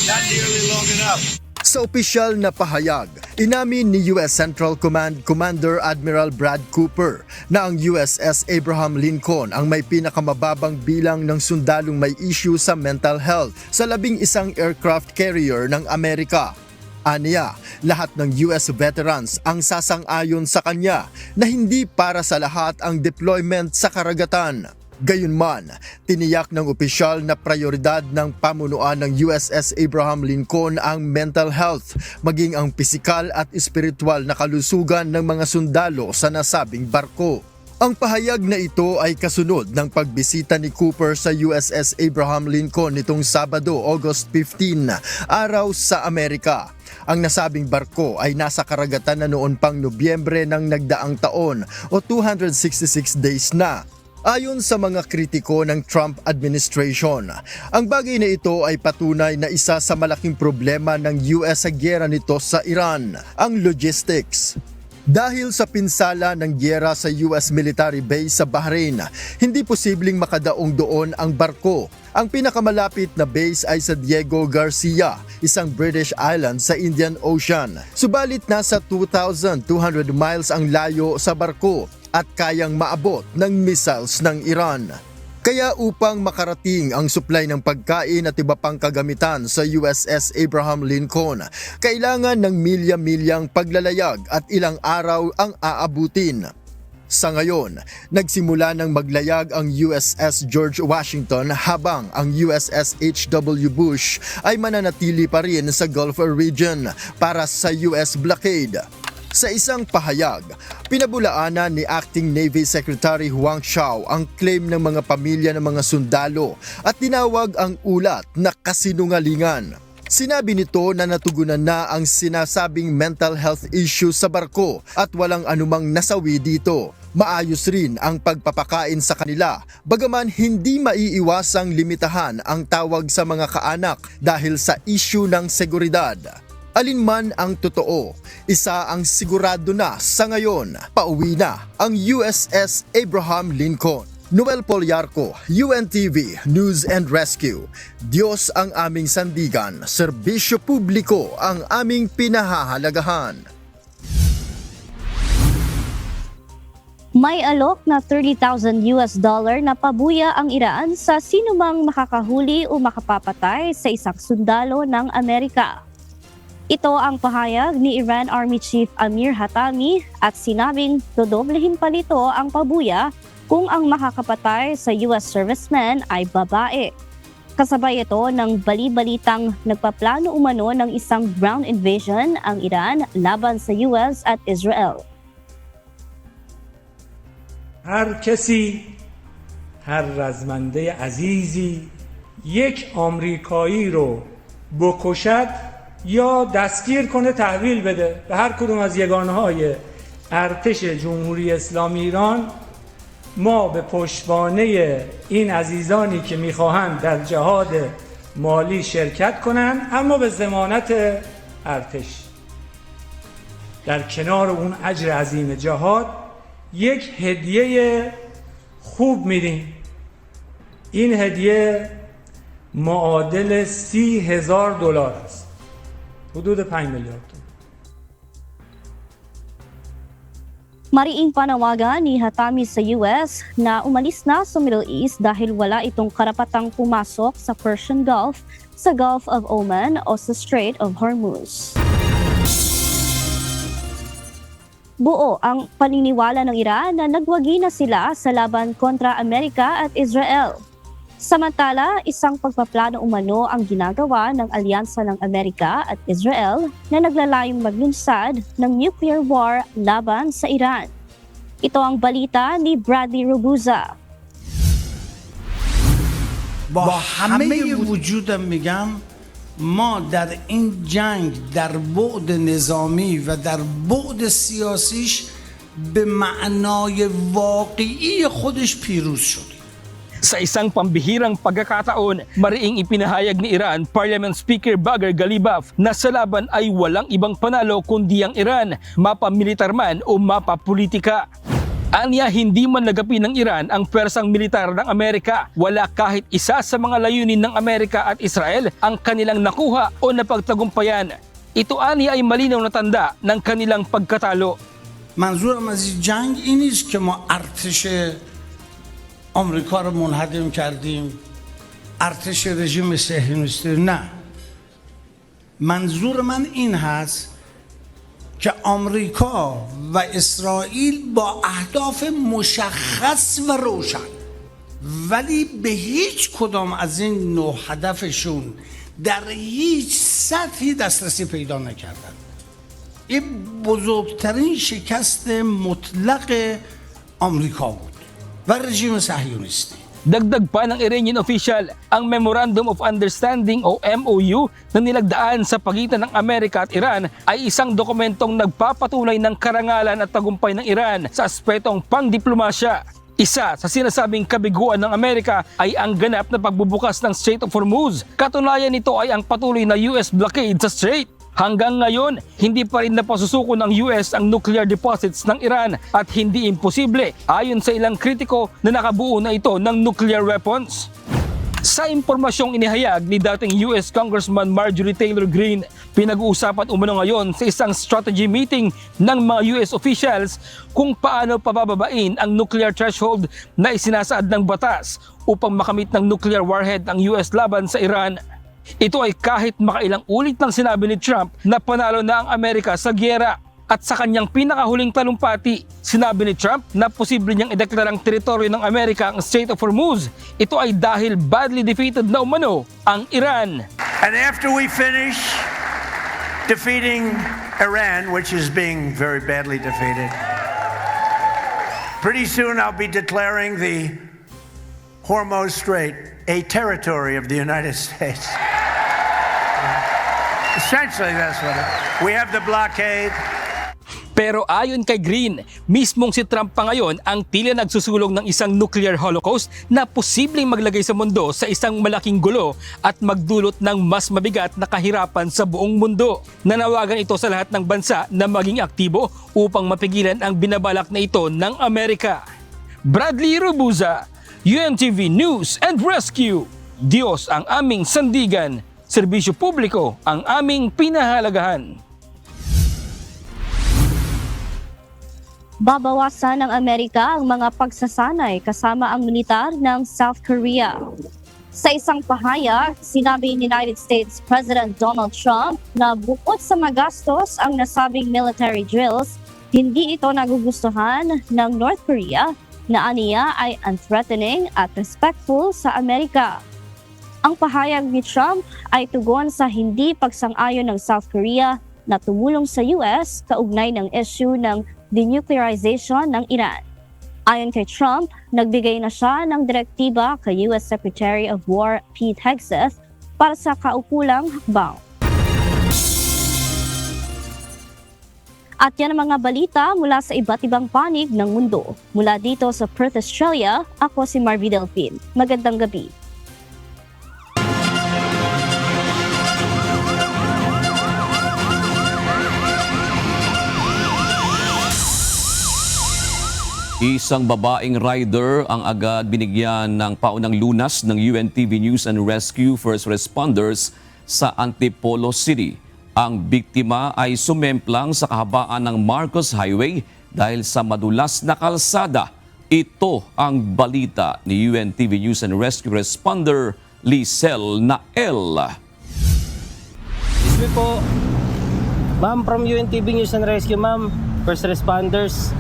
Not nearly long enough. Sa opisyal na pahayag, inamin ni U.S. Central Command Commander Admiral Brad Cooper na ang USS Abraham Lincoln ang may pinakamababang bilang ng sundalong may issue sa mental health sa 11 aircraft carrier ng Amerika. Aniya, lahat ng US veterans ang sasang-ayon sa kanya na hindi para sa lahat ang deployment sa karagatan. Gayunman, tiniyak ng opisyal na prioridad ng pamunuan ng USS Abraham Lincoln ang mental health, maging ang pisikal at espiritual na kalusugan ng mga sundalo sa nasabing barko. Ang pahayag na ito ay kasunod ng pagbisita ni Cooper sa USS Abraham Lincoln nitong Sabado, August 15, araw sa Amerika. Ang nasabing barko ay nasa karagatan na noon pang Nobyembre ng nagdaang taon o 266 days na. Ayon sa mga kritiko ng Trump administration, ang bagay na ito ay patunay na isa sa malaking problema ng US sa giyera nito sa Iran, ang logistics. Dahil sa pinsala ng giyera sa US military base sa Bahrain, hindi posibleng makadaong doon ang barko. Ang pinakamalapit na base ay sa Diego Garcia, isang British island sa Indian Ocean. Subalit nasa 2,200 miles ang layo sa barko at kayang maabot ng missiles ng Iran. Kaya upang makarating ang supply ng pagkain at iba pang kagamitan sa USS Abraham Lincoln, kailangan ng milya-milyang paglalayag at ilang araw ang aabutin. Sa ngayon, nagsimula ng maglayag ang USS George Washington habang ang USS H.W. Bush ay mananatili pa rin sa Gulf region para sa US blockade. Sa isang pahayag, pinabulaanan ni Acting Navy Secretary Huang Xiao ang claim ng mga pamilya ng mga sundalo at tinawag ang ulat na kasinungalingan. Sinabi nito na natugunan na ang sinasabing mental health issue sa barko at walang anumang nasawi dito. Maayos rin ang pagpapakain sa kanila, bagaman hindi maiiwasang limitahan ang tawag sa mga kaanak dahil sa issue ng seguridad. Alinman ang totoo, isa ang sigurado na sa ngayon, pauwi na ang USS Abraham Lincoln. Noel Poliarco, UNTV News and Rescue. Diyos ang aming sandigan, serbisyo publiko ang aming pinahahalagahan. May alok na $30,000 na pabuya ang Iran sa sinumang makakahuli o makapapatay sa isang sundalo ng Amerika. Ito ang pahayag ni Iran Army Chief Amir Hatami at sinabing dodoblehin pa nito ang pabuya kung ang makakapatay sa US serviceman ay babae. Kasabay ito ng bali-balitang nagpaplano umano ng isang ground invasion ang Iran laban sa US at Israel. هر کسی هر رزمنده عزیزی یک آمریکایی رو بکشد یا دستگیر کنه تحویل بده به هر کدوم از یگانه‌های ارتش جمهوری اسلامی ایران، ما به پشتوانه این عزیزانی که میخواهند در جهاد مالی شرکت کنند اما به ضمانت ارتش در کنار اون اجر عظیم جهاد یک هدیه خوب میدیم. این هدیه معادل $30,000 است، حدود 5 میلیارد. Mariing panawagan ni Hatami sa US na umalis na sa Middle East dahil wala itong karapatang pumasok sa Persian Gulf, sa Gulf of Oman o sa Strait of Hormuz. Buo ang paniniwala ng Iran na nagwagi na sila sa laban kontra Amerika at Israel. Samantala, isang pagpaplano umano ang ginagawa ng alyansa ng Amerika at Israel na naglalayong maglunsad ng nuclear war laban sa Iran. Ito ang balita ni Bradley Robuza. با همه وجودم میگم ما در این جنگ در بعد نظامی و در بعد سیاسیش به معنای واقعی خودش پیروز شدیم. Sa isang pambihirang pagkakataon, mariing ipinahayag ni Iran Parliament Speaker Bagher Ghalibaf na sa laban ay walang ibang panalo kundi ang Iran, mapamilitar man o mapapolitika. Anya hindi man nagapi ng Iran ang pwersang militar ng Amerika. Wala kahit isa sa mga layunin ng Amerika at Israel ang kanilang nakuha o napagtagumpayan. Ito anya ay malinaw na tanda ng kanilang pagkatalo. منظورم از این جنگ این نیست که ما ارتش آمریکا رو منهدم کردیم، ارتش رژیم صهیونیستی، نه. منظور من این هست که آمریکا و اسرائیل با اهداف مشخص و روشن، ولی به هیچ کدام از این نوع هدفشون در هیچ سطحی دسترسی پیدا نکردن. این بزرگترین شکست مطلق آمریکا بود و رژیم صهیونیستی. Dagdag pa ng Iranian official, ang Memorandum of Understanding o MOU na nilagdaan sa pagitan ng Amerika at Iran ay isang dokumentong nagpapatunay ng karangalan at tagumpay ng Iran sa aspetong pangdiplomasya. Isa sa sinasabing kabiguan ng Amerika ay ang ganap na pagbubukas ng Strait of Hormuz. Katunayan nito ay ang patuloy na US blockade sa strait. Hanggang ngayon, hindi pa rin napasusuko ng US ang nuclear deposits ng Iran at hindi imposible ayon sa ilang kritiko na nakabuo na ito ng nuclear weapons. Sa impormasyong inihayag ni dating US Congressman Marjorie Taylor Greene, pinag-uusapan umano ngayon sa isang strategy meeting ng mga US officials kung paano pabababain ang nuclear threshold na isinasaad ng batas upang makamit ng nuclear warhead ang US laban sa Iran. Ito ay kahit makailang ulit nang sinabi ni Trump na panalo na ang Amerika sa giyera. At sa kanyang pinakahuling talumpati, sinabi ni Trump na posible niyang ideklarang teritoryo ng Amerika ang Strait of Hormuz. Ito ay dahil badly defeated na umano ang Iran. And after we finish defeating Iran, which is being very badly defeated, pretty soon I'll be declaring the Hormuz Strait a territory of the United States. Essentially, that's what it is. We have the blockade. Pero ayon kay Greene, mismong si Trump pa ngayon ang tila nagsusulong ng isang nuclear holocaust na posibleng maglagay sa mundo sa isang malaking gulo at magdulot ng mas mabigat na kahirapan sa buong mundo. Nanawagan ito sa lahat ng bansa na maging aktibo upang mapigilan ang binabalak na ito ng Amerika. Bradley Robuza, UNTV News and Rescue. Diyos ang aming sandigan, serbisyo publiko ang aming pinahalagahan. Babawasan ng Amerika ang mga pagsasanay kasama ang militar ng South Korea. Sa isang pahayag, sinabi ni United States President Donald Trump na bukod sa magastos ang nasabing military drills, hindi ito nagugustuhan ng North Korea na aniya ay unthreatening at respectful sa Amerika. Ang pahayag ni Trump ay tugon sa hindi pagsang-ayon ng South Korea na tumulong sa US kaugnay ng issue ng denuclearization ng Iran. Ayon kay Trump, nagbigay na siya ng direktiba kay US Secretary of War Pete Hegseth para sa kaukulang hakbang. At yan ang mga balita mula sa iba't ibang panig ng mundo. Mula dito sa Perth, Australia, ako si Marvy Delphine. Magandang gabi. Isang babaeng rider ang agad binigyan ng paunang lunas ng UNTV News and Rescue first responders sa Antipolo City. Ang biktima ay sumemplang sa kahabaan ng Marcos Highway dahil sa madulas na kalsada. Ito ang balita ni UNTV News and Rescue responder Lisel Nael. Excuse me po, ma'am, from UNTV News and Rescue, ma'am, first responders.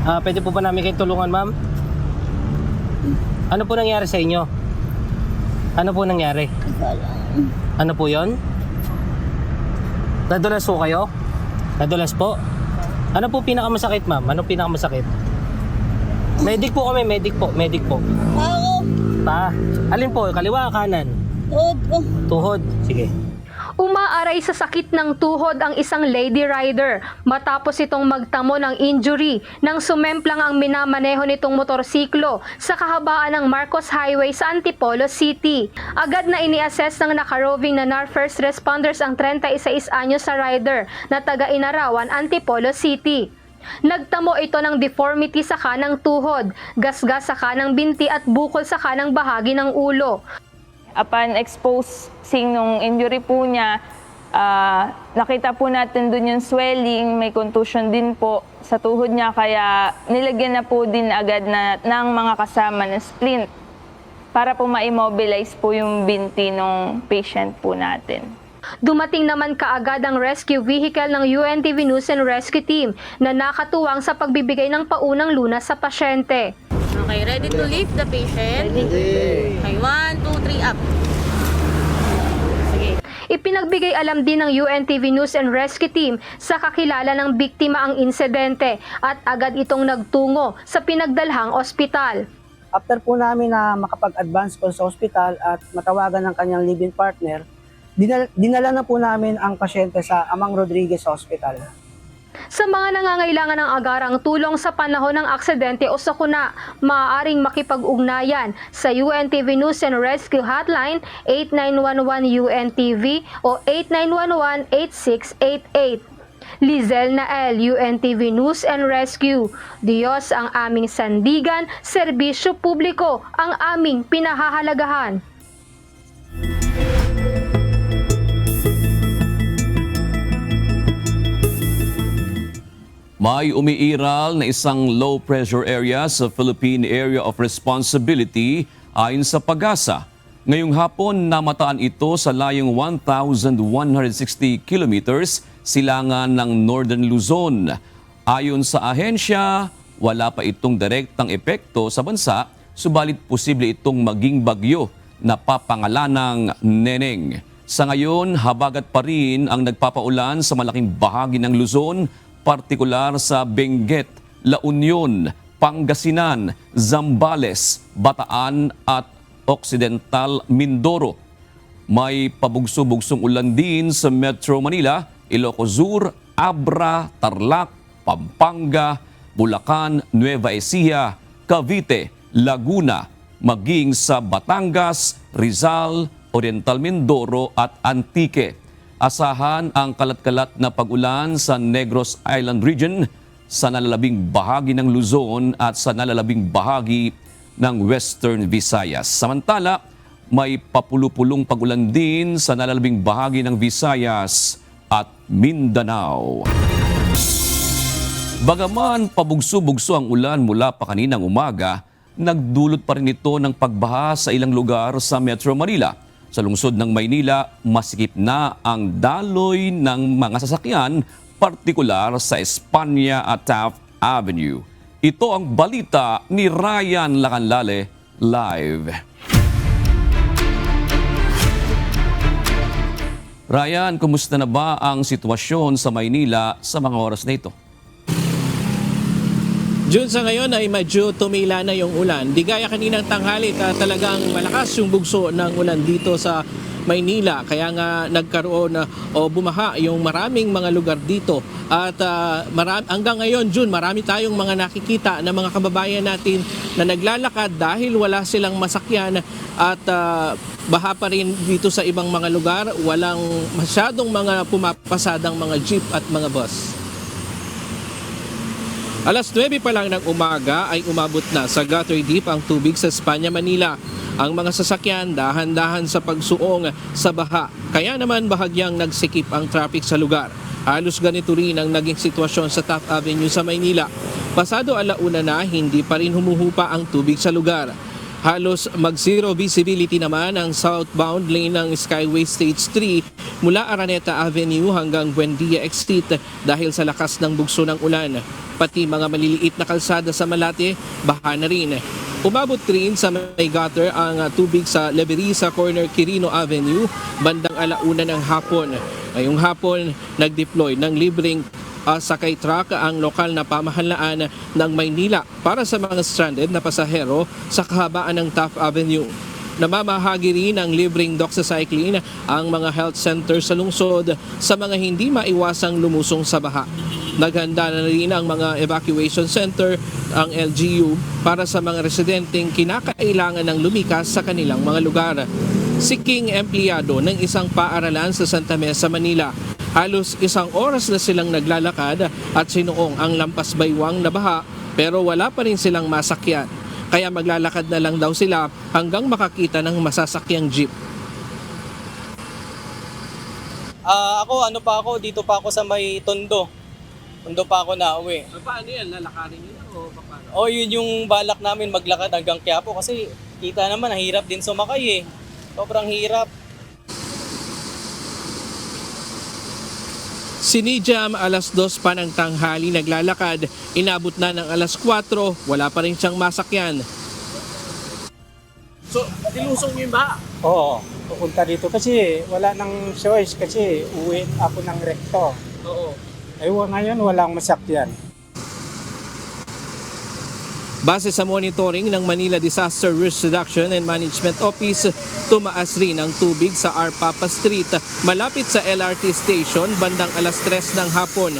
Pwede po ba namin kayo tulungan, ma'am? Ano po nangyari sa inyo? Ano po nangyari? Ano po yon? Nadulas po kayo? Nadulas po? Ano po pinakamasakit, ma'am? Ano pinakamasakit? Medic po kami, medic po. Alin po? Kaliwa, kanan? Tuhod po. Tuhod? Sige. Umaaray sa sakit ng tuhod ang isang lady rider matapos itong magtamo ng injury nang sumemplang ang minamaneho nitong motorsiklo sa kahabaan ng Marcos Highway sa Antipolo City. Agad na ini-assess ng nakaroving na NAR first responders ang 36 anyos sa rider na taga Inarawan, Antipolo City. Nagtamo ito ng deformity sa kanang tuhod, gasgas sa kanang binti at bukol sa kanang bahagi ng ulo. Upon exposing nung injury po niya, nakita po natin dun yung swelling, may contusion din po sa tuhod niya, kaya nilagyan na po din agad ng mga kasama na splint para po ma-immobilize po yung binti ng patient po natin. Dumating naman kaagad ang rescue vehicle ng UNTV News and Rescue Team na nakatuwang sa pagbibigay ng paunang lunas sa pasyente. Okay, ready to lift the patient? Okay, 1, 2, 3, up. Sige. Ipinagbigay alam din ng UNTV News and Rescue Team sa kakilala ng biktima ang insidente at agad itong nagtungo sa pinagdalhang ospital. After po namin na makapag-advance po sa ospital at matawagan ng kanyang live-in partner, dinala na po namin ang pasyente sa Amang Rodriguez Hospital. Sa mga nangangailangan ng agarang tulong sa panahon ng aksidente o sakuna, maaaring makipag-ugnayan sa UNTV News and Rescue Hotline 8911-UNTV o 8911-8688. Lizel Nael, UNTV News and Rescue. Diyos ang aming sandigan, serbisyo publiko ang aming pinahahalagahan. May umiiral na isang low-pressure area sa Philippine Area of Responsibility ayon sa PAGASA. Ngayong hapon, namataan ito sa layong 1,160 kilometers silangan ng Northern Luzon. Ayon sa ahensya, wala pa itong direktang epekto sa bansa, subalit posible itong maging bagyo na papangalanang Neneng. Sa ngayon, habagat pa rin ang nagpapaulan sa malaking bahagi ng Luzon, partikular sa Benguet, La Union, Pangasinan, Zambales, Bataan at Occidental Mindoro. May pabugso-bugsong ulan din sa Metro Manila, Ilocos Sur, Abra, Tarlac, Pampanga, Bulacan, Nueva Ecija, Cavite, Laguna, maging sa Batangas, Rizal, Oriental Mindoro at Antique. Asahan ang kalat-kalat na pag-ulan sa Negros Island Region, sa nalalabing bahagi ng Luzon at sa nalalabing bahagi ng Western Visayas. Samantala, may papulupulong pag-ulan din sa nalalabing bahagi ng Visayas at Mindanao. Bagaman pabugso-bugso ang ulan mula pa kaninang umaga, nagdulot pa rin ito ng pagbaha sa ilang lugar sa Metro Manila. Sa lungsod ng Maynila, masikip na ang daloy ng mga sasakyan, partikular sa Espanya at Taft Avenue. Ito ang balita ni Ryan Lacanlale, live. Ryan, kumusta na ba ang sitwasyon sa Maynila sa mga oras na ito? June, sa ngayon ay medyo tumila na yung ulan. Di gaya kaninang tanghali, talagang malakas yung bugso ng ulan dito sa Maynila. Kaya nga nagkaroon o bumaha yung maraming mga lugar dito. At hanggang ngayon, June, marami tayong mga nakikita na mga kababayan natin na naglalakad dahil wala silang masakyan at baha pa rin dito sa ibang mga lugar. Walang masyadong mga pumapasadang mga jeep at mga bus. Alas 9 pa lang ng umaga ay umabot na sa gutter deep ang tubig sa Espanya, Manila. Ang mga sasakyan dahan-dahan sa pagsuong sa baha. Kaya naman bahagyang nagsikip ang traffic sa lugar. Halos ganito rin ang naging sitwasyon sa Taft Avenue sa Maynila. Pasado alauna na, hindi pa rin humuhupa ang tubig sa lugar. Halos mag-zero visibility naman ang southbound lane ng Skyway Stage 3 mula Araneta Avenue hanggang Buendia Exit dahil sa lakas ng bugso ng ulan. Pati mga maliliit na kalsada sa Malate, baha na rin. Umabot rin sa may gutter ang tubig sa Leverisa Corner Quirino Avenue bandang alauna ng hapon. Ngayong hapon, nag-deploy ng libreng sakay truck ang lokal na pamahalaan ng Maynila para sa mga stranded na pasahero sa kahabaan ng Taft Avenue. Namamahagi rin ng libreng doxycycline ang mga health center sa lungsod sa mga hindi maiwasang lumusong sa baha. Naghanda na rin ang mga evacuation center, ang LGU, para sa mga residenteng kinakailangan ng lumikas sa kanilang mga lugar. Si King, empleyado ng isang paaralan sa Santa Mesa, Manila. Halos 1 oras na silang naglalakad at sinuong ang lampas baywang na baha pero wala pa rin silang masakyan. Kaya maglalakad na lang daw sila hanggang makakita ng masasakyang jeep. Dito pa ako sa may Tondo. Tondo pa ako na uwi. Paano yan? Lalakarin nyo o paano? Yun yung balak namin maglakad hanggang Quiapo kasi kita naman, ang hirap din sumakay eh. Sobrang hirap. Sinijam, 2:00 pa ng tanghali naglalakad, inabot na ng 4:00, wala pa rin siyang masakyan. So, nilusong niyo yung baha? Oo, pupunta dito kasi wala nang choice kasi uwi ako ng rekto. Oo. Ngayon walang masakyan. Base sa monitoring ng Manila Disaster Risk Reduction and Management Office, tumaas rin ang tubig sa Arpapa Street malapit sa LRT station bandang 3:00 ng hapon.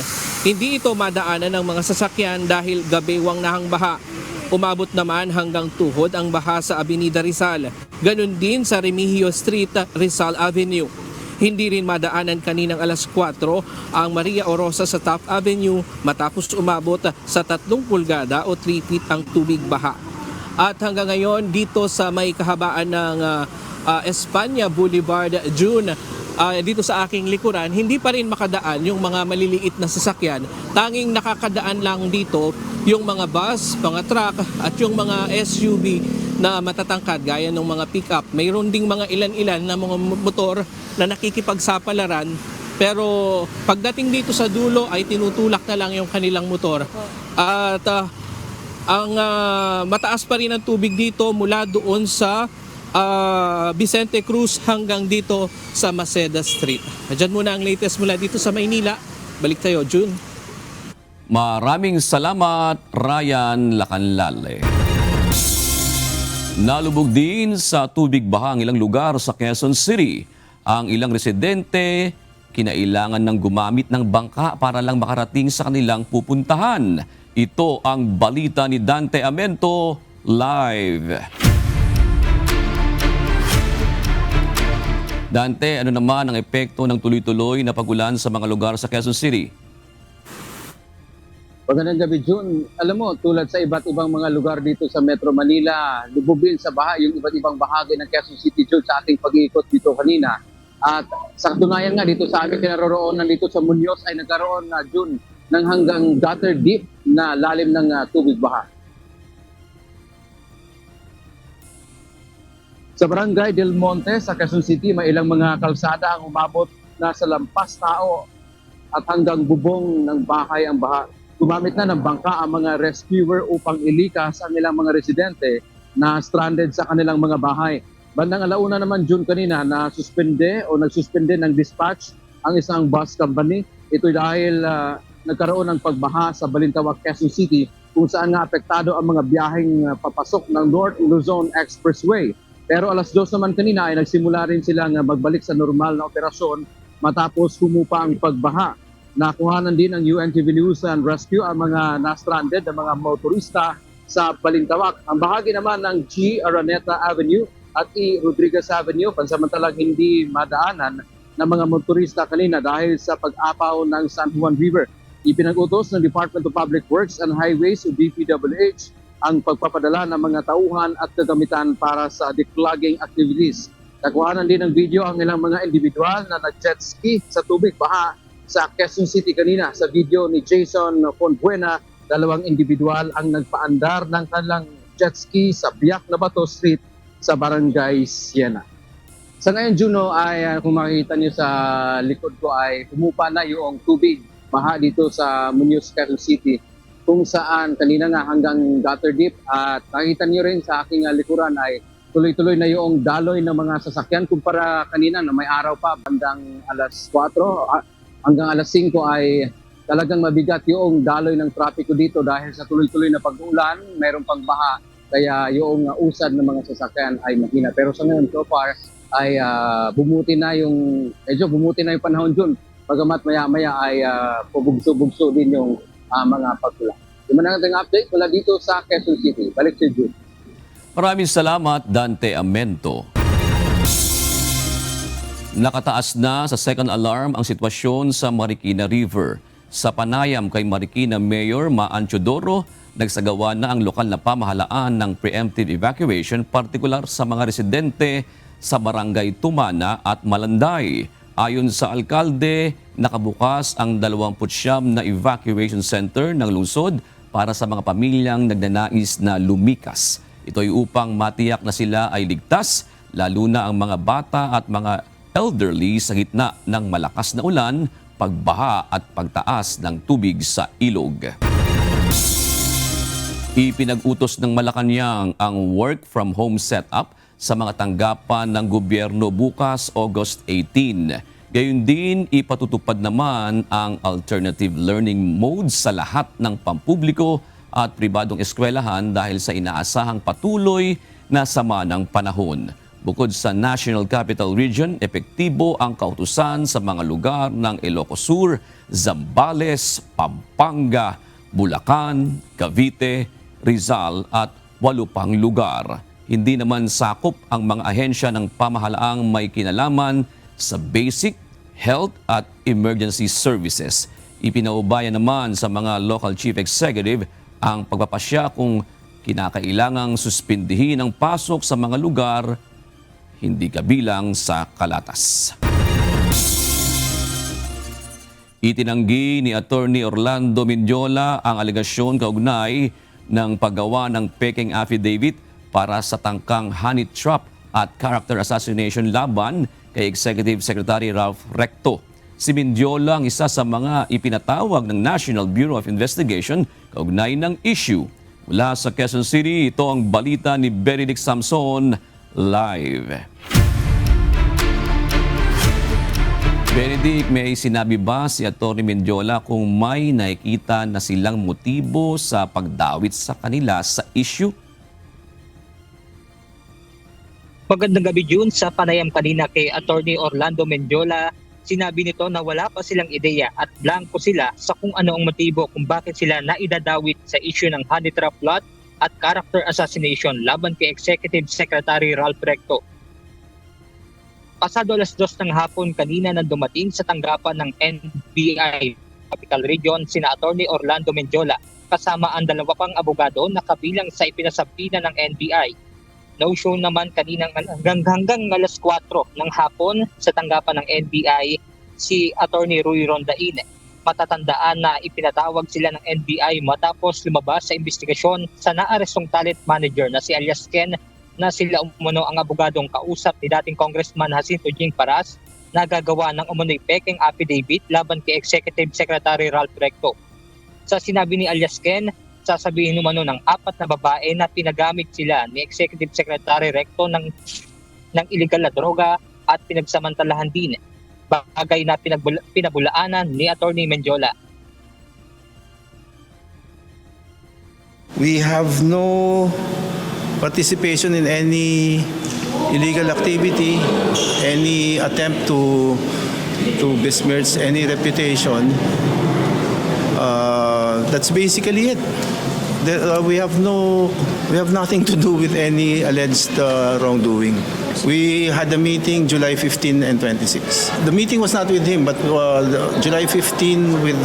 Hindi ito madaanan ng mga sasakyan dahil gabiwang nahang baha. Umabot naman hanggang tuhod ang baha sa Avenida Rizal. Ganon din sa Remigio Street, Rizal Avenue. Hindi rin madaanan kaninang 4:00 ang Maria Orosa sa Taft Avenue matapos umabot sa 3 pulgada o 3 feet ang tubig baha. At hanggang ngayon dito sa may kahabaan ng Espanya Boulevard, June, dito sa aking likuran, hindi pa rin makadaan yung mga maliliit na sasakyan. Tanging nakakadaan lang dito yung mga bus, mga truck at yung mga SUV na matatangkad gaya ng mga pick-up. Mayroon ding mga ilan-ilan na mga motor na nakikipagsapalaran pero pagdating dito sa dulo ay tinutulak na lang yung kanilang motor. At ang mataas pa rin ang tubig dito mula doon sa Vicente Cruz hanggang dito sa Maceda Street. Diyan muna ang latest mula dito sa Maynila. Balik tayo, June. Maraming salamat, Ryan Lacanlale. Nalubog din sa tubig baha ang ilang lugar sa Quezon City. Ang ilang residente kinailangan ng gumamit ng bangka para lang makarating sa kanilang pupuntahan. Ito ang balita ni Dante Amento live. Dante, ano naman ang epekto ng tuloy-tuloy na pagulan sa mga lugar sa Quezon City? Magandang gabi, June. Alam mo, tulad sa iba't ibang mga lugar dito sa Metro Manila, lubugin sa baha yung iba't ibang bahagi ng Quezon City, June, sa ating pag-iikot dito kanina. At sa katunayan nga, dito sa aming kinaroroonan dito sa Muñoz ay nagkaroon na, June, ng hanggang gutter deep na lalim ng tubig baha. Sa Barangay Del Monte sa Quezon City, may ilang mga kalsada ang umabot na sa lampas tao at hanggang bubong ng bahay ang baha. Gumamit na ng bangka ang mga rescuer upang ilikas ang ilang mga residente na stranded sa kanilang mga bahay. Bandang 1:00 naman, June, kanina na nagsuspende ng dispatch ang isang bus company. Ito dahil nagkaroon ng pagbaha sa Balintawak, Quezon City kung saan nga apektado ang mga biyaheng papasok ng North Luzon Expressway. Pero 2:00 naman kanina ay nagsimula rin silang magbalik sa normal na operasyon matapos humupa ang pagbaha. Nakuhanan din ng UNTV News and Rescue ang mga na-stranded na mga motorista sa Balintawak. Ang bahagi naman ng G. Araneta Avenue at E. Rodriguez Avenue, pansamantalang hindi madaanan ng mga motorista kanina dahil sa pag-apaw ng San Juan River. Ipinag-utos ng Department of Public Works and Highways o DPWH ang pagpapadala ng mga tauhan at kagamitan para sa declogging activities. Nakuhanan din ng video ang ilang mga individual na nag-jet ski sa tubig baha sa Quezon City kanina. Sa video ni Jason Fonbuena, 2 individual ang nagpaandar ng kanilang jet ski sa Biak na Bato Street sa Barangay Siena. Sa ngayon, Juno, ay kung makikita niyo sa likod ko ay humupa na yung tubig baha dito sa Muñoz, Quezon City, kung saan kanina nga hanggang gutter deep. At nakikita niyo rin sa aking likuran ay tuloy-tuloy na yung daloy ng mga sasakyan kumpara kanina na may araw pa bandang 4:00 hanggang 5:00 ay talagang mabigat yung daloy ng trapiko dito dahil sa tuloy-tuloy na pag-ulan, mayroong pang baha. kaya yung usad ng mga sasakyan ay mahina. Pero sa ngayon, so far, ay bumuti na yung panahon dun. Bagamat maya-maya ay pabugso-bugso din yung mga pagtula. Yung manang update mula dito sa Quezon City. Balik si Jude. Maraming salamat, Dante Amento. Nakataas na sa second alarm ang sitwasyon sa Marikina River. Sa panayam kay Marikina Mayor Maan Teodoro, nagsagawa na ang lokal na pamahalaan ng preemptive evacuation, partikular sa mga residente sa Barangay Tumana at Malanday. Ayon sa alkalde, nakabukas ang 29 na evacuation center ng lungsod para sa mga pamilyang nagnanais na lumikas. Ito ay upang matiyak na sila ay ligtas, lalo na ang mga bata at mga elderly sa gitna ng malakas na ulan, pagbaha at pagtaas ng tubig sa ilog. Ipinag-utos ng Malacanang ang work from home setup sa mga tanggapan ng gobyerno bukas, August 18. Gayun din, ipatutupad naman ang alternative learning modes sa lahat ng pampubliko at pribadong eskwelahan dahil sa inaasahang patuloy na sama ng panahon. Bukod sa National Capital Region, epektibo ang kautusan sa mga lugar ng Ilocos Sur, Zambales, Pampanga, Bulacan, Cavite, Rizal at 8 pang lugar. Hindi naman sakop ang mga ahensya ng pamahalaang may kinalaman sa basic, health at emergency services. Ipinaubaya naman sa mga local chief executive ang pagpapasya kung kinakailangang suspindihin ang pasok sa mga lugar hindi kabilang sa kalatas. Itinanggi ni Attorney Orlando Mendiola ang alegasyon kaugnay ng paggawa ng peking affidavit para sa tangkang honey trap at character assassination laban kay Executive Secretary Ralph Recto. Si Mendiola ang isa sa mga ipinatawag ng National Bureau of Investigation kaugnay ng issue. Mula sa Quezon City, ito ang balita ni Benedict Samson live. Benedict, may sinabi ba si Atty. Mendiola kung may nakikita na silang motibo sa pagdawit sa kanila sa issue? Magandang gabi, June. Sa panayam kanina kay Atty. Orlando Mendiola, sinabi nito na wala pa silang ideya at blanco sila sa kung ano ang motibo kung bakit sila naidadawit sa issue ng honey trap plot at character assassination laban kay Executive Secretary Ralph Recto. Pasado 2:00 ng hapon kanina nang dumating sa tanggapan ng NBI Capital Region sina Atty. Orlando Mendiola kasama ang 2 pang abogado na kabilang sa ipinasampina ng NBI. No-show naman kaninang hanggang 4:00 ng hapon sa tanggapan ng NBI si Atty. Roy Rondain. Matatandaan na ipinatawag sila ng NBI matapos lumabas sa investigasyon sa naarestong talent manager na si alias Ken na sila umano ang abogadong kausap ni dating Congressman Jacinto Jing Paras na gagawa ng umano'y peking affidavit laban kay Executive Secretary Ralph Recto. Sa sinabi ni alias Ken, sasabihin umano ng 4 na babae na pinagamit sila ni Executive Secretary Recto ng illegal na droga at pinagsamantalahan din, bagay na pinabulaanan ni Atty. Mendiola. We have no participation in any illegal activity, any attempt to besmirch any reputation. That's basically it. We have nothing to do with any alleged wrongdoing. We had a meeting July 15 and 26. The meeting was not with him, but July 15 with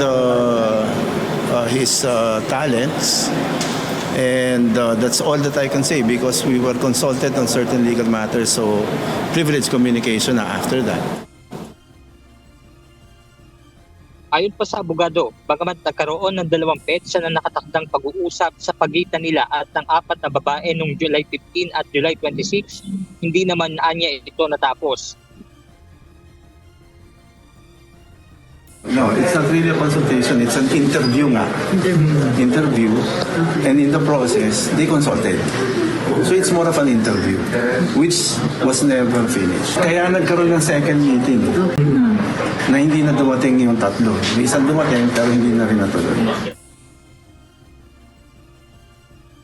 his talents. And that's all that I can say because we were consulted on certain legal matters, so privileged communication after that. Ayon pa sa abogado, bagamat nagkaroon ng 2 petsa na nakatakdang pag-uusap sa pagitan nila at ng 4 na babae noong July 15 at July 26, hindi naman anya ito natapos. No, it's not really a consultation. It's an interview nga. Interview. And in the process, they consulted. So it's more of an interview, which was never finished. Kaya nagkaroon ng second meeting na hindi na dumating yung 3. May isang dumating pero hindi na rin natuloy.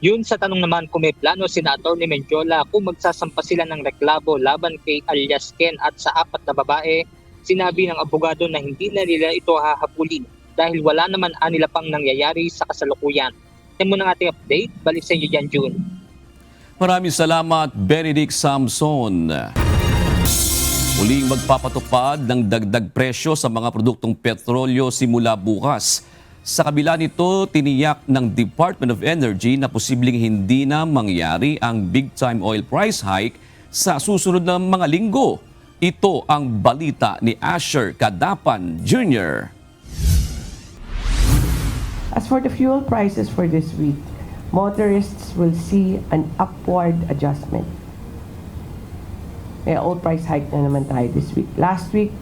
Yun sa tanong naman kung may plano sina Atty. Mendiola kung magsasampa sila ng reklamo laban kay alias Ken at sa 4 na babae, sinabi ng abogado na hindi na nila ito hahabulin dahil wala naman anila pang nangyayari sa kasalukuyan. Yan muna ang ating update. Balik sa inyo yan, June. Maraming salamat, Benedict Samson. Muling magpapatupad ng dagdag presyo sa mga produktong petrolyo simula bukas. Sa kabila nito, tiniyak ng Department of Energy na posibleng hindi na mangyari ang big-time oil price hike sa susunod na mga linggo. Ito ang balita ni Asher Kadapan Jr. As for the fuel prices for this week, motorists will see an upward adjustment. May oil price hike na naman tayo this week. Last week,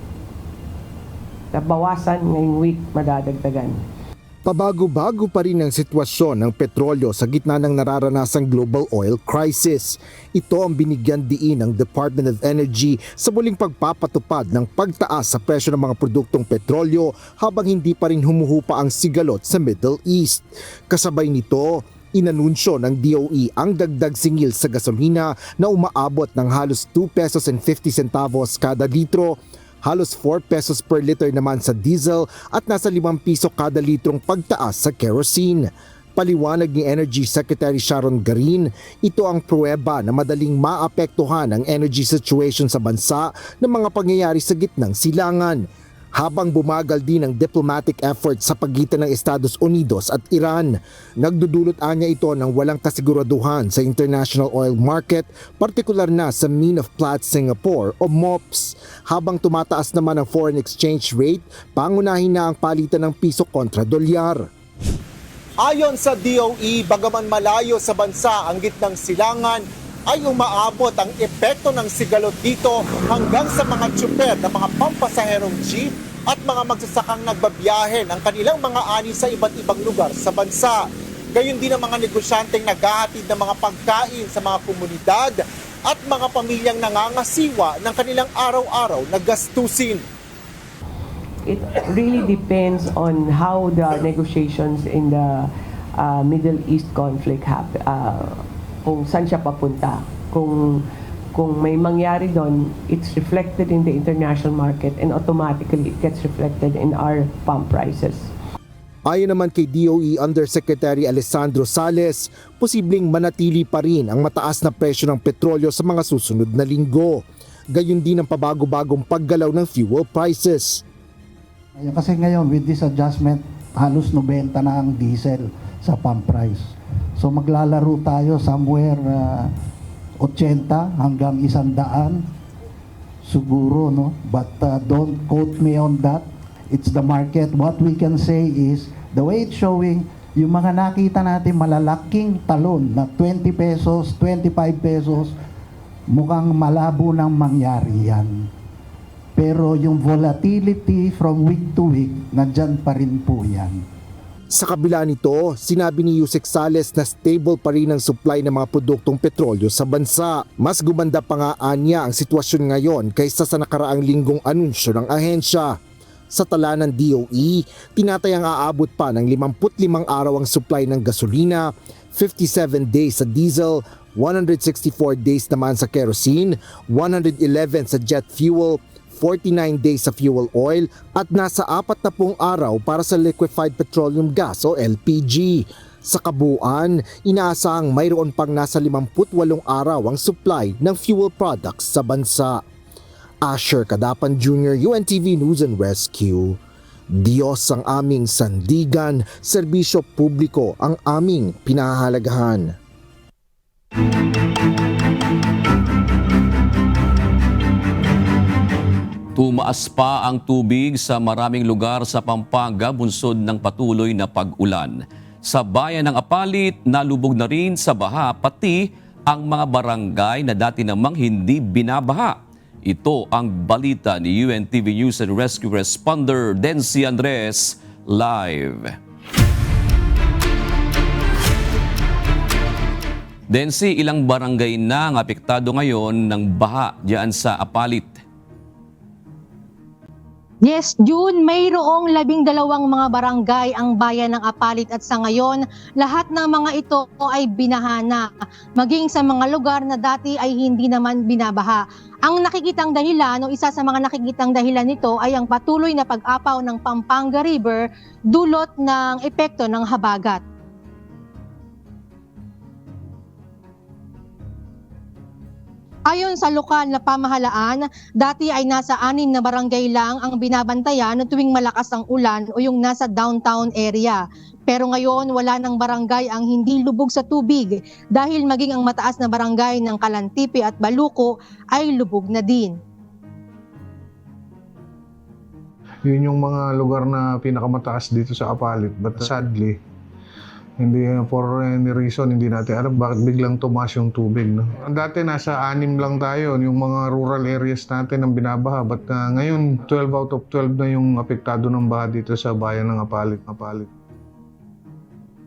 nabawasan, ngayong week, madadagdagan. Pabago-bago pa rin ang sitwasyon ng petrolyo sa gitna ng nararanasang global oil crisis. Ito ang binigyan diin ng Department of Energy sa muling pagpapatupad ng pagtaas sa presyo ng mga produktong petrolyo habang hindi pa rin humuhupa ang sigalot sa Middle East. Kasabay nito, inanunsyo ng DOE ang dagdag singil sa gasolina na umaabot ng halos 2 pesos and 50 centavos kada litro, halos 4 pesos per liter naman sa diesel at nasa 5 piso kada litrong pagtaas sa kerosene. Paliwanag ni Energy Secretary Sharon Garin, ito ang pruweba na madaling maapektuhan ang energy situation sa bansa ng mga pangyayari sa gitnang silangan. Habang bumagal din ang diplomatic effort sa pagitan ng Estados Unidos at Iran. Nagdudulot anya ito ng walang kasiguraduhan sa international oil market, partikular na sa Mean of Platts Singapore o MOPS. Habang tumataas naman ang foreign exchange rate, pangunahin na ang palitan ng piso kontra dolyar. Ayon sa DOE, bagaman malayo sa bansa ang gitnang silangan, ay umaabot ang epekto ng sigalot dito hanggang sa mga tsuper ng mga pampasaherong jeep at mga magsasakang nagbabiyahe ng kanilang mga ani sa iba't ibang lugar sa bansa. Gayon din ang mga negosyanteng naghahatid ng mga pagkain sa mga komunidad at mga pamilyang nangangasiwa ng kanilang araw-araw na gastusin. It really depends on how the negotiations in the Middle East conflict happen. Kung saan siya papunta. Kung may mangyari doon, it's reflected in the international market and automatically it gets reflected in our pump prices. Ayon naman kay DOE Undersecretary Alessandro Sales, posibleng manatili pa rin ang mataas na presyo ng petrolyo sa mga susunod na linggo. Gayon din ang pabago-bagong paggalaw ng fuel prices. Kasi ngayon with this adjustment, halos 90 na ang diesel sa pump price. So maglalaro tayo somewhere 80 hanggang 100 siguro, no? But don't quote me on that. It's the market. What we can say is the way it's showing, yung mga nakita natin malalaking talon na 20 pesos, 25 pesos, mukhang malabo nang mangyari yan. Pero yung volatility from week to week, nandyan pa rin po yan. Sa kabila nito, sinabi ni Yusek Sales na stable pa rin ang supply ng mga produktong petrolyo sa bansa. Mas gumanda pa nga anya ang sitwasyon ngayon kaysa sa nakaraang linggong anunsyo ng ahensya. Sa tala ng DOE, tinatayang aabot pa ng 55 araw ang supply ng gasolina, 57 days sa diesel, 164 days naman sa kerosene, 111 sa jet fuel, 49 days sa fuel oil at nasa 40 araw para sa liquefied petroleum gas o LPG. Sa kabuuan, inaasahang mayroon pang nasa 58 araw ang supply ng fuel products sa bansa. Asher Kadapan Jr., UNTV News and Rescue. Diyos ang aming sandigan, serbisyo publiko ang aming pinahahalagahan. Tumaas pa ang tubig sa maraming lugar sa Pampanga bunsod ng patuloy na pag-ulan. Sa bayan ng Apalit, nalubog na rin sa baha pati ang mga barangay na dati namang hindi binabaha. Ito ang balita ni UNTV News and Rescue Responder Dency Andres live. Dency, ilang barangay na ang apektado ngayon ng baha diyan sa Apalit? Yes, June, mayroong 12 mga barangay ang bayan ng Apalit at sa ngayon, lahat ng mga ito ay binahana. Maging sa mga lugar na dati ay hindi naman binabaha. Ang nakikitang dahilan o isa sa mga nakikitang dahilan nito ay ang patuloy na pag-apaw ng Pampanga River dulot ng epekto ng habagat. Ayon sa lokal na pamahalaan, dati ay nasa 6 na barangay lang ang binabantayan tuwing malakas ang ulan o yung nasa downtown area. Pero ngayon wala ng barangay ang hindi lubog sa tubig dahil maging ang mataas na barangay ng Kalantipe at Baluco ay lubog na din. Yun yung mga lugar na pinakamataas dito sa Apalit. But sadly, hindi for any reason, hindi natin alam bakit biglang tumaas yung tubig. No? Dati nasa 6 lang tayo, yung mga rural areas natin ang binabaha. But ngayon, 12 out of 12 na yung apektado ng baha dito sa bayan ng Apalit.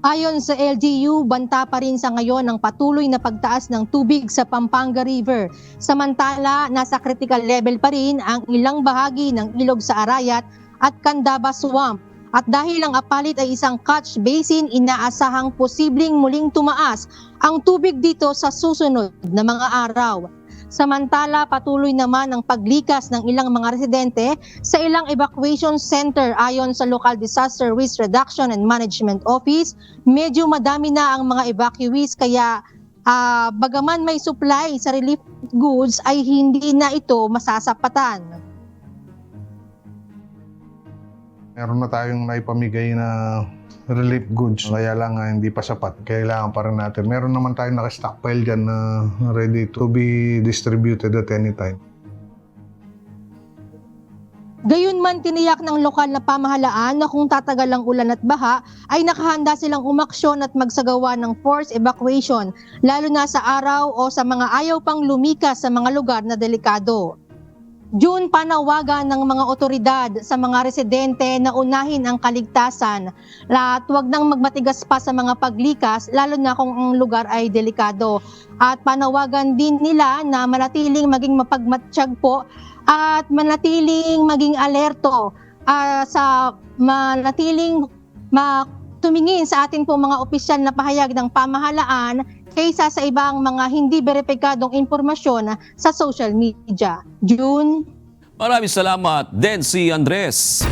Ayon sa LGU, banta pa rin sa ngayon ang patuloy na pagtaas ng tubig sa Pampanga River. Samantala, nasa critical level pa rin ang ilang bahagi ng ilog sa Arayat at Candaba Swamp. At dahil ang Apalit ay isang catch basin, inaasahang posibleng muling tumaas ang tubig dito sa susunod na mga araw. Samantala, patuloy naman ang paglikas ng ilang mga residente sa ilang evacuation center ayon sa Local Disaster Risk Reduction and Management Office. Medyo madami na ang mga evacuees kaya bagaman may supply sa relief goods ay hindi na ito masasapatan. Meron na tayong naipamigay na relief goods, kaya lang hindi pa sapat. Kailangan pa rin natin. Meron naman tayong naka-stockpile dyan na ready to be distributed at any time. Gayunman, tiniyak ng lokal na pamahalaan na kung tatagal ang ulan at baha, ay nakahanda silang umaksyon at magsagawa ng forced evacuation, lalo na sa araw o sa mga ayaw pang lumikas sa mga lugar na delikado. June, panawagan ng mga otoridad sa mga residente na unahin ang kaligtasan at huwag nang magmatigas pa sa mga paglikas lalo na kung ang lugar ay delikado. At panawagan din nila na manatiling maging mapagmatsyag po at manatiling maging alerto sa manatiling tumingin sa atin po mga opisyal na pahayag ng pamahalaan kaysa sa ibang mga hindi beripikadong impormasyon sa social media. June? Maraming salamat, Dency Andres.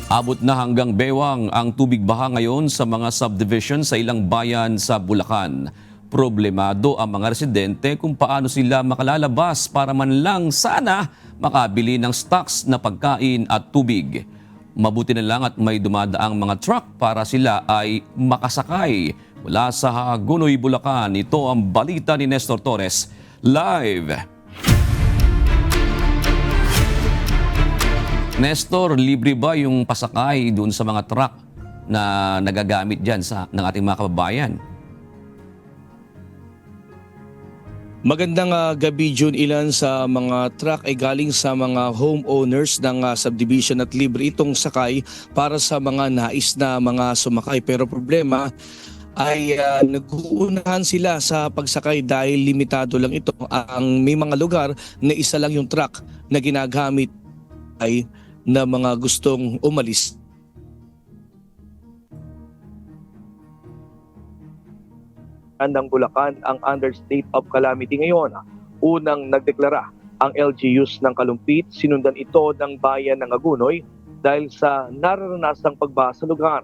Abot na hanggang bewang ang tubig baha ngayon sa mga subdivision sa ilang bayan sa Bulacan. Problemado ang mga residente kung paano sila makalalabas para man lang sana makabili ng stocks na pagkain at tubig. Mabuti na lang at may dumadaang mga truck para sila ay makasakay. Mula sa Hagonoy, Bulacan, ito ang balita ni Nestor Torres, live. Nestor, libre ba yung pasakay doon sa mga truck na nagagamit dyan ng ating mga kababayan? Magandang gabi, June. Ilan sa mga truck ay galing sa mga homeowners ng subdivision at libre itong sakay para sa mga nais na mga sumakay. Pero problema ay nag-uunahan sila sa pagsakay dahil limitado lang ito. Ang may mga lugar na isa lang yung truck na ginagamit ay na mga gustong umalis. Ng Bulacan ang understate of calamity ngayon. Unang nagdeklara ang LGUs ng Kalumpit, sinundan ito ng bayan ng Hagonoy dahil sa nararanasang pagbaha sa lugar.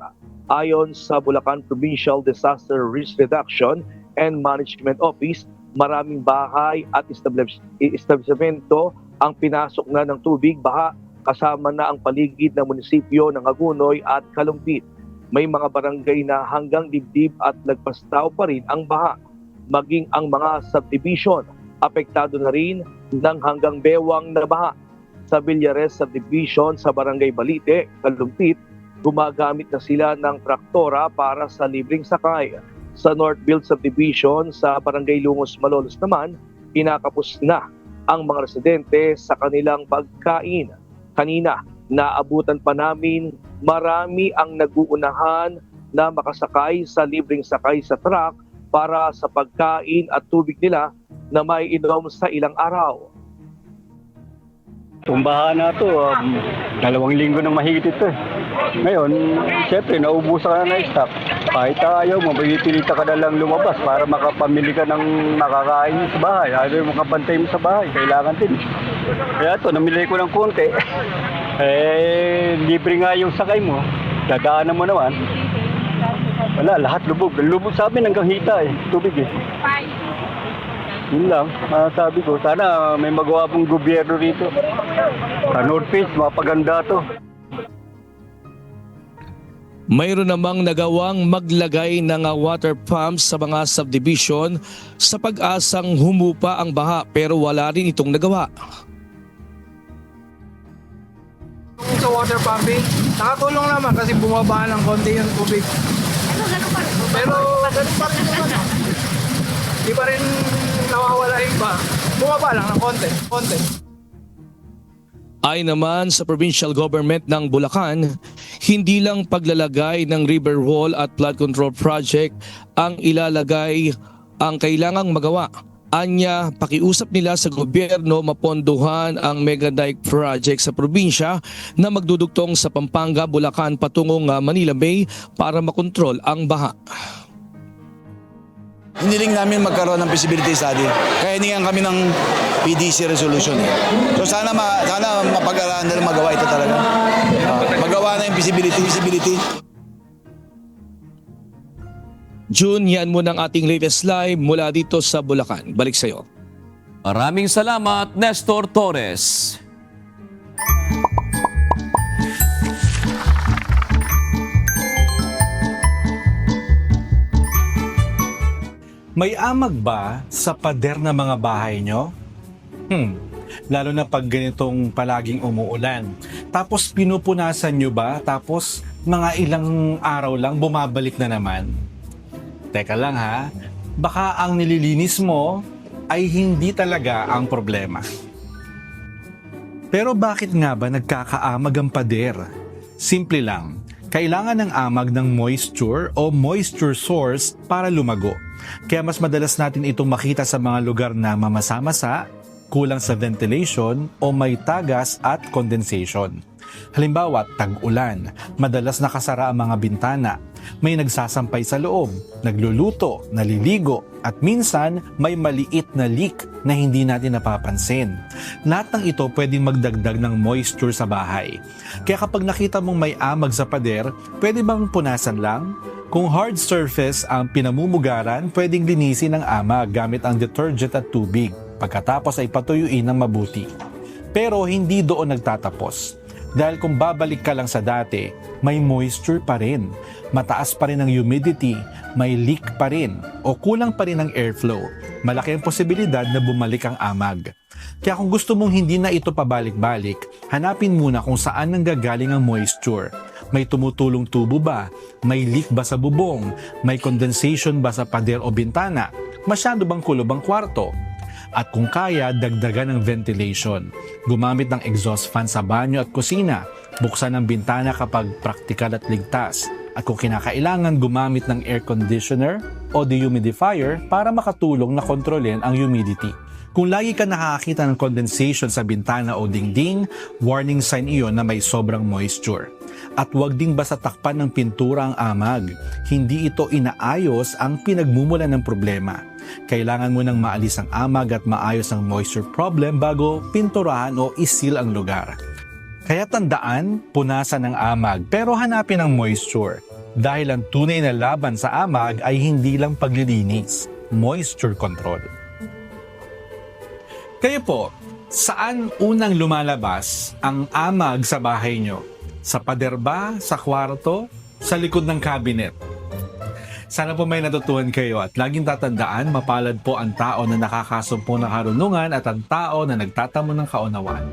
Ayon sa Bulacan Provincial Disaster Risk Reduction and Management Office, maraming bahay at establishmento ang pinasok na ng tubig baha kasama na ang paligid ng munisipyo ng Hagonoy at Kalumpit. May mga barangay na hanggang dibdib at nagpastaw pa rin ang baha. Maging ang mga subdivision, apektado na rin ng hanggang bewang na baha. Sa Villares Subdivision sa Barangay Balite, Kalumpit, gumagamit na sila ng traktora para sa libreng sakay. Sa Northfield Subdivision sa Barangay Lungos, Malolos naman, kinakapos na ang mga residente sa kanilang pagkain. Kanina, naabutan pa namin, marami ang nag-uunahan na makasakay sa libreng sakay sa truck para sa pagkain at tubig nila na may inom sa ilang araw. Tumbahan na to, 2 linggo nang mahigit ito. Ngayon, siyempre, naubusan ka na ng stock. Kahit ayaw mo, pipilita ka na lang lumabas para makapamili ka ng makakain sa bahay. Ayaw mo makapantay mo sa bahay, kailangan din. Kaya ito, namili ko ng konti. Libre nga yung sakay mo. Dadaanan mo naman. Wala, lahat lubog. Lubog sa amin hanggang hita tubig Yun lang, sabi ko, sana may magawa pong gobyerno rito. Sa Northeast, mapaganda to. Mayroon namang nagawang maglagay ng water pumps sa mga subdivision sa pag-asang humupa ang baha pero wala rin itong nagawa. Sa water pumping, nakatulong naman kasi bumaba ng konti yung tubig. Pero ganun pa rin naman. Di pa rin nawawala yung iba. Bumaba lang ng konti. Ay naman sa provincial government ng Bulacan, hindi lang paglalagay ng river wall at flood control project ang ilalagay ang kailangang magawa. Anya, pakiusap nila sa gobyerno mapondohan ang mega dike project sa probinsya na magdudugtong sa Pampanga, Bulacan patungong Manila Bay para makontrol ang baha. Hiniling namin magkaroon ng feasibility study. Kaya hiningan kami ng PDC resolution. So sana mapag-aralan nila magawa ito talaga. Magawa na yung feasibility. June, yan muna ang ating latest live mula dito sa Bulacan. Balik sa iyo. Maraming salamat, Nestor Torres. May amag ba sa pader na mga bahay nyo? Lalo na pag ganitong palaging umuulan. Tapos pinupunasan nyo ba? Tapos mga ilang araw lang bumabalik na naman? Teka lang ha, baka ang nililinis mo ay hindi talaga ang problema. Pero bakit nga ba nagkakaamag ang pader? Simple lang, kailangan ng amag ng moisture o moisture source para lumago. Kaya mas madalas natin itong makita sa mga lugar na mamasa-masa, kulang sa ventilation o may tagas at condensation. Halimbawa, tag-ulan, madalas nakasara ang mga bintana, may nagsasampay sa loob, nagluluto, naliligo, at minsan may maliit na leak na hindi natin napapansin. Lahat ng ito pwedeng magdagdag ng moisture sa bahay. Kaya kapag nakita mong may amag sa pader, pwede bang punasan lang? Kung hard surface ang pinamumugaran, pwedeng linisin ng amag gamit ang detergent at tubig. Pagkatapos ay patuyuin ng mabuti. Pero hindi doon nagtatapos. Dahil kung babalik ka lang sa dati, may moisture pa rin, mataas pa rin ang humidity, may leak pa rin, o kulang pa rin ang airflow. Malaki ang posibilidad na bumalik ang amag. Kaya kung gusto mong hindi na ito pabalik-balik, hanapin muna kung saan nanggagaling ang moisture. May tumutulong tubo ba? May leak ba sa bubong? May condensation ba sa pader o bintana? Masyado bang kulob ang kwarto? At kung kaya, dagdagan ng ventilation. Gumamit ng exhaust fan sa banyo at kusina. Buksan ang bintana kapag praktikal at ligtas. At kung kinakailangan, gumamit ng air conditioner o dehumidifier para makatulong na kontrolin ang humidity. Kung lagi ka nakakita ng condensation sa bintana o dingding, warning sign iyon na may sobrang moisture. At huwag ding basta takpan ng pintura ang amag. Hindi ito inaayos ang pinagmumulan ng problema. Kailangan mo nang maalis ang amag at maayos ang moisture problem bago pinturahan o isil ang lugar. Kaya tandaan, punasan ng amag pero hanapin ang moisture. Dahil ang tunay na laban sa amag ay hindi lang paglilinis, moisture control. Kayo po, saan unang lumalabas ang amag sa bahay nyo? Sa pader ba? Sa kwarto? Sa likod ng cabinet? Sana po may natutuhan kayo at laging tatandaan, mapalad po ang tao na nakakasumpo ng karunungan at ang tao na nagtatamo ng kaunawaan.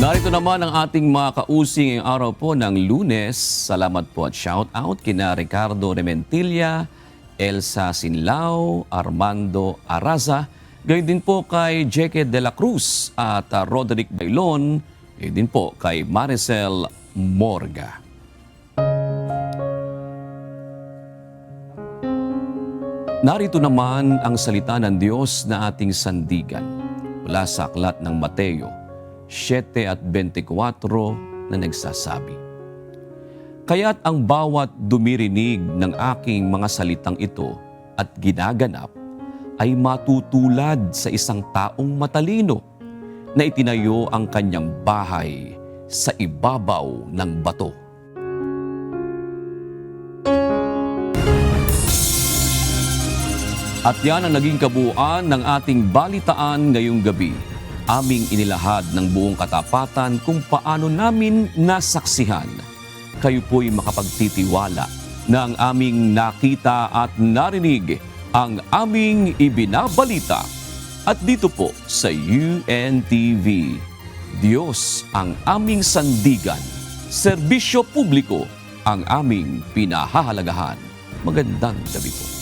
Narito naman ang ating mga kausing ngayong araw po ng Lunes. Salamat po at shout out kina Ricardo Rementilla, Elsa Sinlao, Armando Araza, Gayon din po kay Jeke de la Cruz at Roderick Bailon. Gayon din po kay Maricel Morga. Narito naman ang salita ng Diyos na ating sandigan mula sa aklat ng Mateo 7:24 na nagsasabi, "Kaya't ang bawat dumirinig ng aking mga salitang ito at ginaganap ay matutulad sa isang taong matalino na itinayo ang kanyang bahay sa ibabaw ng bato." At yan ang naging kabuuan ng ating balitaan ngayong gabi. Aming inilahad ng buong katapatan kung paano namin nasaksihan. Kayo po'y makapagtitiwala na ang aming nakita at narinig ang aming ibinabalita. At dito po sa UNTV, Diyos ang aming sandigan, serbisyo publiko ang aming pinahahalagahan. Magandang gabi po.